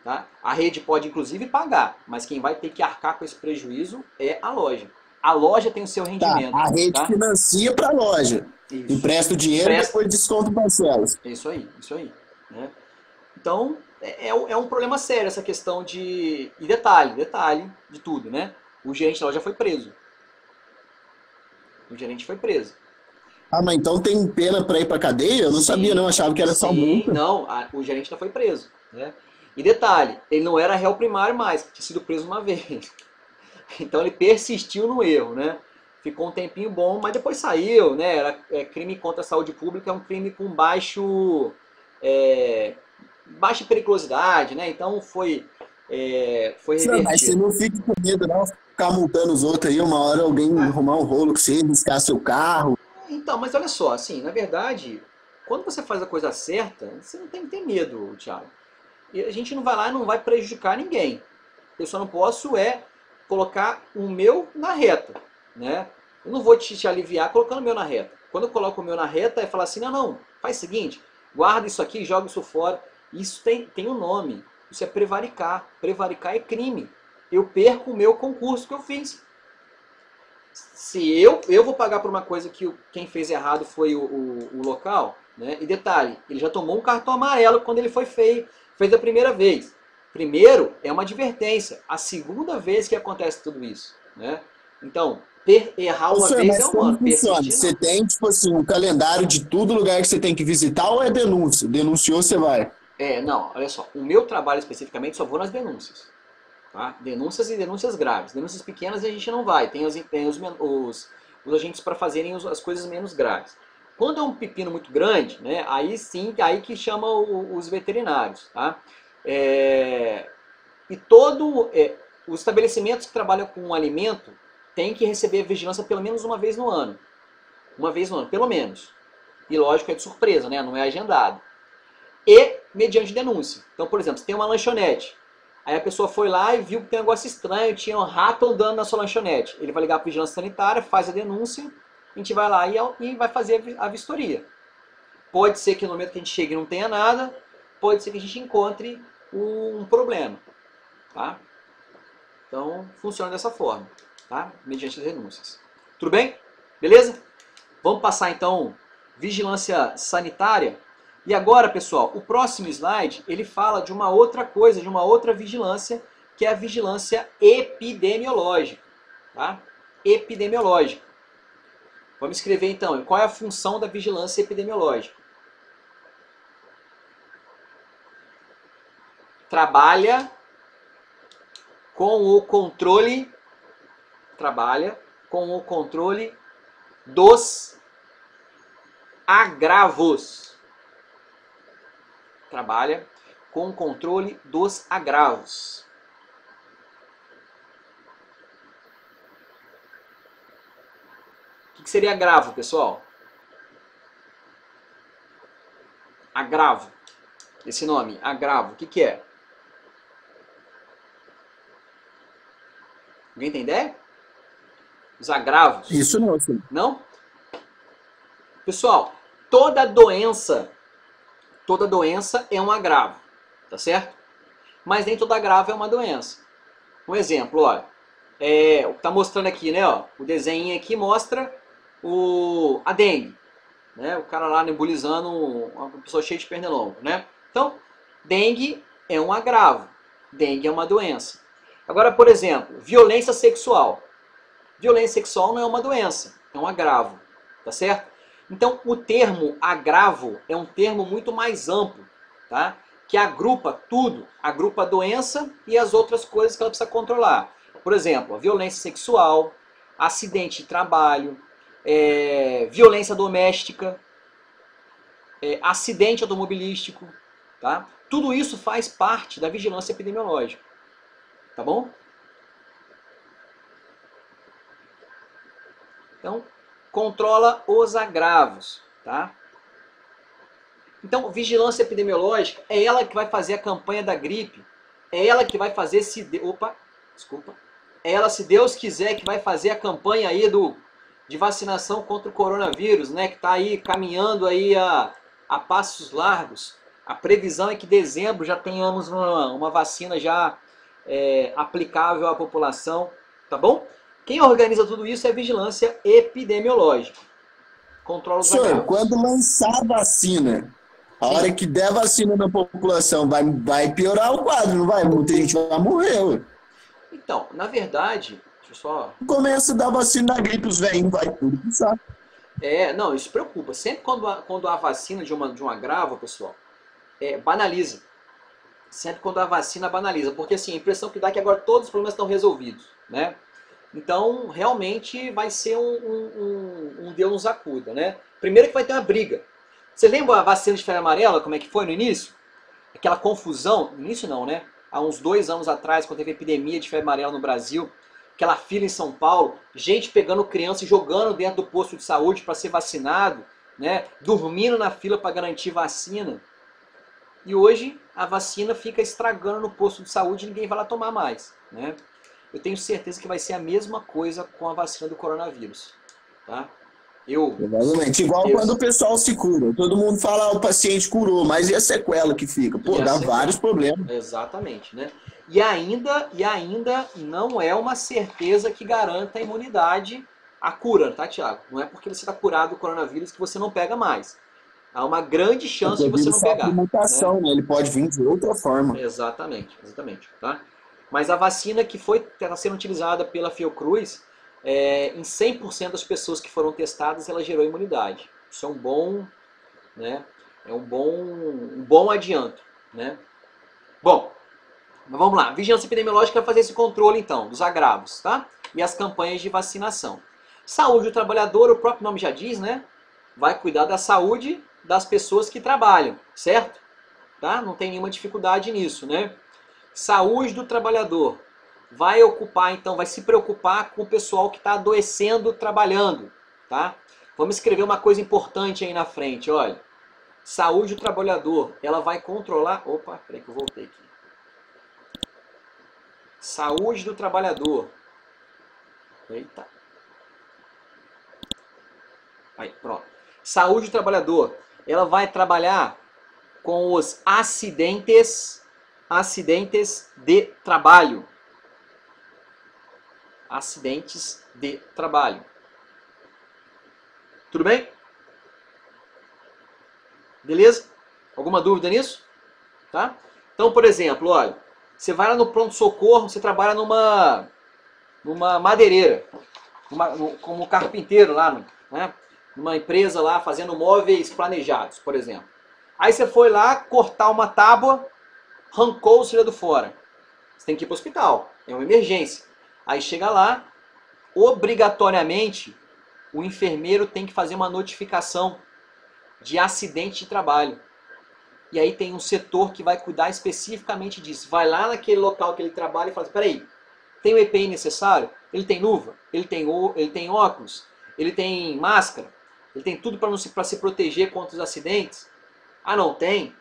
Tá? A rede pode, inclusive, pagar, mas quem vai ter que arcar com esse prejuízo é a loja. A loja tem o seu rendimento. A rede financia para a loja. Isso. Empresta o dinheiro e depois desconta parcelas. Isso aí. Né? Então, é um problema sério essa questão de... E detalhe de tudo, né? O gerente da loja foi preso. Ah, mas então tem pena pra ir pra cadeia? Eu não sabia, não. Achava que era só Sim, multa. não, o gerente já foi preso, né? E detalhe, ele não era réu primário mais, tinha sido preso uma vez. Então ele persistiu no erro, né? Ficou um tempinho bom, mas depois saiu, né? Era crime contra a saúde pública, é um crime com é, baixa periculosidade, né? Então foi Mas você revertido. não fica com medo, não. Ficar multando os outros aí, uma hora alguém arrumar um rolo com você, riscar seu carro. Então, mas olha só, assim, na verdade, quando você faz a coisa certa, você não tem que ter medo, Thiago. E a gente não vai lá e não vai prejudicar ninguém. Eu só não posso colocar o meu na reta, né? Eu não vou te aliviar colocando o meu na reta. Quando eu coloco o meu na reta, é falar assim, não, faz o seguinte, guarda isso aqui, joga isso fora. Isso tem um nome, isso é prevaricar. Prevaricar é crime. Eu perco o meu concurso que eu fiz. Se eu vou pagar por uma coisa que quem fez errado foi o local, né? E detalhe, ele já tomou um cartão amarelo quando ele fez a primeira vez. Primeiro é uma advertência, a segunda vez que acontece tudo isso, né? Então, errar Ô, uma senhor, vez é mas como humano, funciona? persistir Você não. tem, tipo assim, um calendário de todo lugar que você tem que visitar ou é denúncia? Denunciou, você vai. Não, olha só, o meu trabalho especificamente só vou nas denúncias. Tá? Denúncias e denúncias graves. Denúncias pequenas a gente não vai, tem os agentes para fazerem as coisas menos graves. Quando é um pepino muito grande, né, aí sim, aí que chama os veterinários. Tá? E os estabelecimentos que trabalham com alimento têm que receber vigilância pelo menos uma vez no ano. Uma vez no ano, pelo menos. E lógico, é de surpresa, né, não é agendado. E mediante denúncia. Então, por exemplo, você tem uma lanchonete. Aí a pessoa foi lá e viu que tem um negócio estranho, tinha um rato andando na sua lanchonete. Ele vai ligar para a vigilância sanitária, faz a denúncia, a gente vai lá e vai fazer a vistoria. Pode ser que no momento que a gente chegue não tenha nada, pode ser que a gente encontre um problema. Tá? Então, funciona dessa forma, tá? Mediante as denúncias. Tudo bem? Beleza? Vamos passar então vigilância sanitária. E agora, pessoal, o próximo slide, ele fala de uma outra coisa, de uma outra vigilância, que é a vigilância epidemiológica. Tá? Epidemiológica. Vamos escrever então, qual é a função da vigilância epidemiológica? Trabalha com o controle dos agravos. Trabalha com o controle dos agravos. O que seria agravo, pessoal? Agravo. Esse nome, agravo, o que é? Alguém tem ideia? Os agravos. Isso não, senhor. Não? Pessoal, toda doença é um agravo, tá certo? Mas nem todo agravo é uma doença. Um exemplo, olha, o que tá mostrando aqui, né? Ó, o desenho aqui mostra a dengue, né? O cara lá nebulizando uma pessoa cheia de pernilongo, né? Então, dengue é um agravo, dengue é uma doença. Agora, por exemplo, violência sexual. Violência sexual não é uma doença, é um agravo, tá certo? Então, o termo agravo é um termo muito mais amplo, tá? Que agrupa tudo, agrupa a doença e as outras coisas que ela precisa controlar. Por exemplo, a violência sexual, acidente de trabalho, violência doméstica, acidente automobilístico, tá? Tudo isso faz parte da vigilância epidemiológica, tá bom? Então, controla os agravos, tá? Então, vigilância epidemiológica é ela que vai fazer a campanha da gripe, é ela que vai fazer é ela, se Deus quiser, que vai fazer a campanha aí de vacinação contra o coronavírus, né? Que está aí caminhando aí a passos largos. A previsão é que em dezembro já tenhamos uma vacina já aplicável à população, tá bom? Quem organiza tudo isso é a vigilância epidemiológica. Controla os agravos. Senhor, quando lançar a vacina, a hora que der vacina na população, vai piorar o quadro, não vai? Muita gente vai morrer, ué. Então, na verdade, deixa eu só... Começa a dar vacina na gripe, os velhinhos vai tudo pro saco. Não, isso preocupa. Sempre quando há vacina de um agravo, pessoal, banaliza. Sempre quando há vacina, banaliza. Porque assim, a impressão que dá é que agora todos os problemas estão resolvidos, né? Então, realmente vai ser um Deus nos acuda, né? Primeiro que vai ter uma briga. Você lembra a vacina de febre amarela, como é que foi no início? Aquela confusão, no início não, né? Há uns 2 anos atrás, quando teve epidemia de febre amarela no Brasil, aquela fila em São Paulo, gente pegando criança e jogando dentro do posto de saúde para ser vacinado, né? Dormindo na fila para garantir vacina. E hoje a vacina fica estragando no posto de saúde e ninguém vai lá tomar mais, né? Eu tenho certeza que vai ser a mesma coisa com a vacina do coronavírus, tá? Provavelmente. Igual quando o pessoal se cura. Todo mundo fala, o paciente curou, mas e a sequela que fica? Pô, dá vários problemas. Exatamente, né? E ainda não é uma certeza que garanta a imunidade à cura, tá, Thiago? Não é porque você está curado do coronavírus que você não pega mais. Há uma grande chance de você não pegar. Mutação, né? Ele pode vir de outra forma. Exatamente, tá? Mas a vacina que está sendo utilizada pela Fiocruz, em 100% das pessoas que foram testadas, ela gerou imunidade. Isso é um bom, né? É um bom adianto, né? Bom, mas vamos lá. Vigilância epidemiológica vai fazer esse controle, então, dos agravos, tá? E as campanhas de vacinação. Saúde do trabalhador, o próprio nome já diz, né? Vai cuidar da saúde das pessoas que trabalham, certo? Tá? Não tem nenhuma dificuldade nisso, né? Saúde do trabalhador. Vai se preocupar com o pessoal que está adoecendo trabalhando, tá? Vamos escrever uma coisa importante aí na frente, olha. Saúde do trabalhador, ela vai controlar... Opa, peraí que eu voltei aqui. Saúde do trabalhador. Eita. Aí, pronto. Saúde do trabalhador, ela vai trabalhar com os acidentes de trabalho. Acidentes de trabalho. Tudo bem? Beleza? Alguma dúvida nisso? Tá? Então, por exemplo, olha, você vai lá no pronto-socorro, você trabalha numa madeireira, como carpinteiro lá, né? Numa empresa lá fazendo móveis planejados, por exemplo. Aí você foi lá cortar uma tábua, arrancou o cílio fora. Você tem que ir para o hospital, é uma emergência. Aí chega lá, obrigatoriamente, o enfermeiro tem que fazer uma notificação de acidente de trabalho. E aí tem um setor que vai cuidar especificamente disso. Vai lá naquele local que ele trabalha e fala, peraí, tem o EPI necessário? Ele tem luva? Ele tem óculos? Ele tem máscara? Ele tem tudo para se proteger contra os acidentes? Ah, não tem?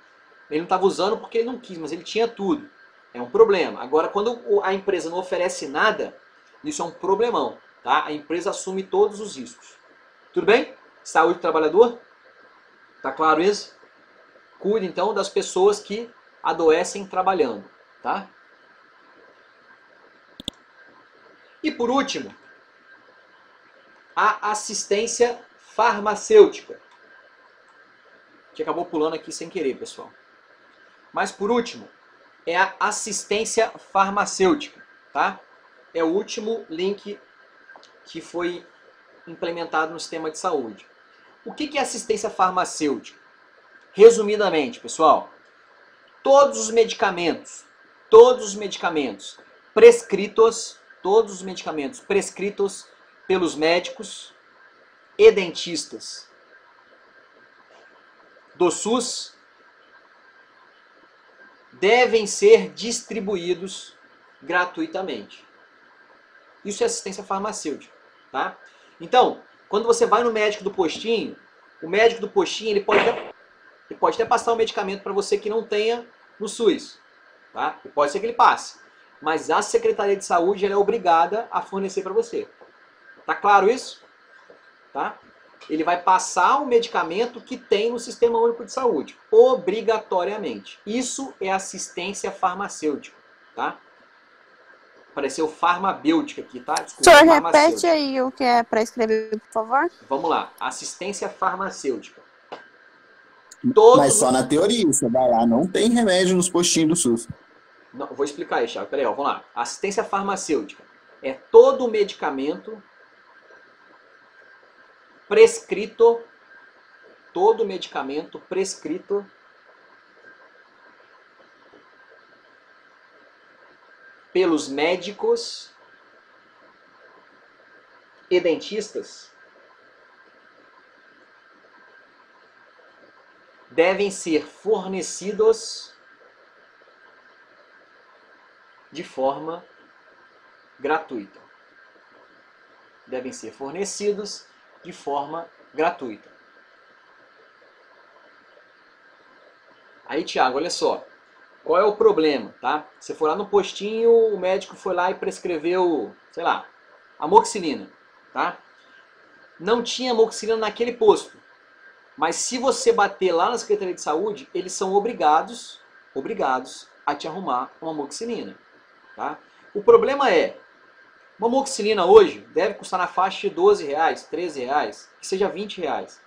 Ele não estava usando porque ele não quis, mas ele tinha tudo. É um problema. Agora, quando a empresa não oferece nada, isso é um problemão. Tá? A empresa assume todos os riscos. Tudo bem? Saúde do trabalhador? Tá claro isso? Cuide, então, das pessoas que adoecem trabalhando. Tá? E, por último, a assistência farmacêutica. Que acabou pulando aqui sem querer, pessoal. Mas, por último, é a assistência farmacêutica. Tá? É o último link que foi implementado no sistema de saúde. O que é assistência farmacêutica? Resumidamente, pessoal, todos os medicamentos prescritos, pelos médicos e dentistas do SUS devem ser distribuídos gratuitamente. Isso é assistência farmacêutica, tá? Então, quando você vai no médico do postinho, o médico do postinho ele pode até passar um medicamento para você que não tenha no SUS, tá? Pode ser que ele passe, mas a Secretaria de Saúde ela é obrigada a fornecer para você. Tá claro isso? Tá? Ele vai passar o medicamento que tem no Sistema Único de Saúde, obrigatoriamente. Isso é assistência farmacêutica, tá? Apareceu farmabêutica aqui, tá? Desculpa, Senhor, repete aí o que é para escrever, por favor. Vamos lá. Assistência farmacêutica. Mas só na teoria, você vai lá, não tem remédio nos postinhos do SUS. Não, vou explicar aí, Thiago. Peraí, ó, vamos lá. Assistência farmacêutica é todo medicamento prescrito, todo medicamento prescrito pelos médicos e dentistas devem ser fornecidos de forma gratuita. Devem ser fornecidos de forma gratuita. Aí, Tiago, olha só. Qual é o problema, tá? Você foi lá no postinho, o médico foi lá e prescreveu, sei lá, amoxicilina, tá? Não tinha amoxicilina naquele posto. Mas se você bater lá na Secretaria de Saúde, eles são obrigados a te arrumar uma amoxicilina, tá? O problema é, uma amoxicilina hoje deve custar na faixa de R$12, R$13, que seja R$20.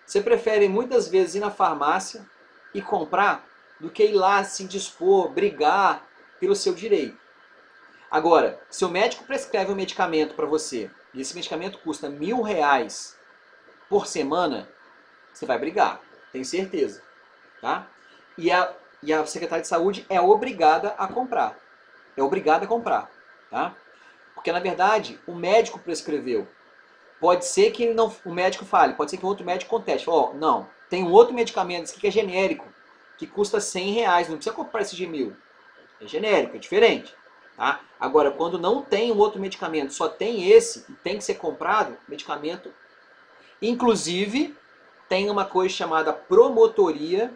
Você prefere muitas vezes ir na farmácia e comprar do que ir lá se dispor, brigar pelo seu direito. Agora, se o médico prescreve um medicamento para você e esse medicamento custa R$1.000 por semana, você vai brigar, tenho certeza. Tá? E a Secretaria de Saúde é obrigada a comprar. É obrigada a comprar. Tá? Porque, na verdade, o médico prescreveu. Pode ser que o médico fale, pode ser que o outro médico conteste. Ó, não, tem um outro medicamento, esse aqui que é genérico, que custa R$100, não precisa comprar esse de 1.000. É genérico, é diferente. Tá? Agora, quando não tem um outro medicamento, só tem esse, e tem que ser comprado, medicamento. Inclusive, tem uma coisa chamada promotoria.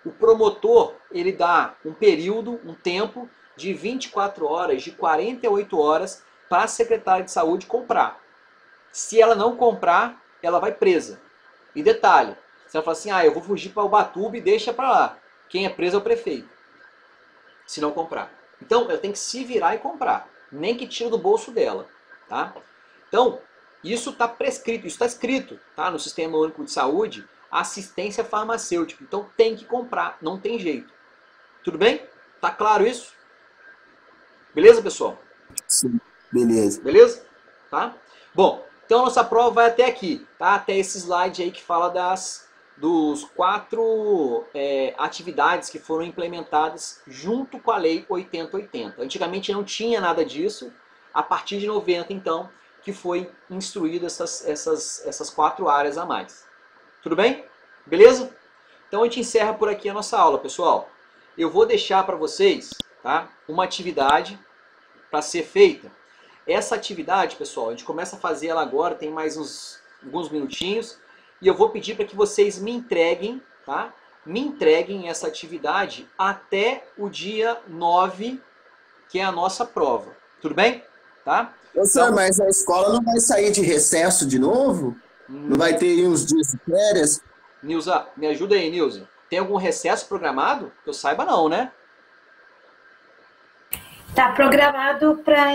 O promotor, ele dá um período, um tempo de 24 horas, de 48 horas, para a secretária de saúde comprar. Se ela não comprar, ela vai presa. E detalhe, se ela fala assim, eu vou fugir para Ubatuba e deixa para lá. Quem é preso é o prefeito. Se não comprar. Então, ela tem que se virar e comprar. Nem que tire do bolso dela. Tá? Então, isso está prescrito, isso está escrito, tá? No Sistema Único de Saúde, assistência farmacêutica. Então, tem que comprar, não tem jeito. Tudo bem? Tá claro isso? Beleza, pessoal? Sim, beleza. Beleza? Tá? Bom, então a nossa prova vai até aqui, tá? Até esse slide aí que fala dos 4 atividades que foram implementadas junto com a Lei 8080. Antigamente não tinha nada disso, a partir de 90, então, que foi instruído essas 4 áreas a mais. Tudo bem? Beleza? Então a gente encerra por aqui a nossa aula, pessoal. Eu vou deixar para vocês, tá, uma atividade para ser feita. Essa atividade, pessoal, a gente começa a fazer ela agora, tem mais alguns minutinhos, e eu vou pedir para que vocês me entreguem, tá? Me entreguem essa atividade até o dia 9, que é a nossa prova. Tudo bem? Tá? Professor, mas a escola não vai sair de recesso de novo? Não vai ter uns dias de férias? Nilza, me ajuda aí, Nilza. Tem algum recesso programado? Que eu saiba não, né? Tá programado para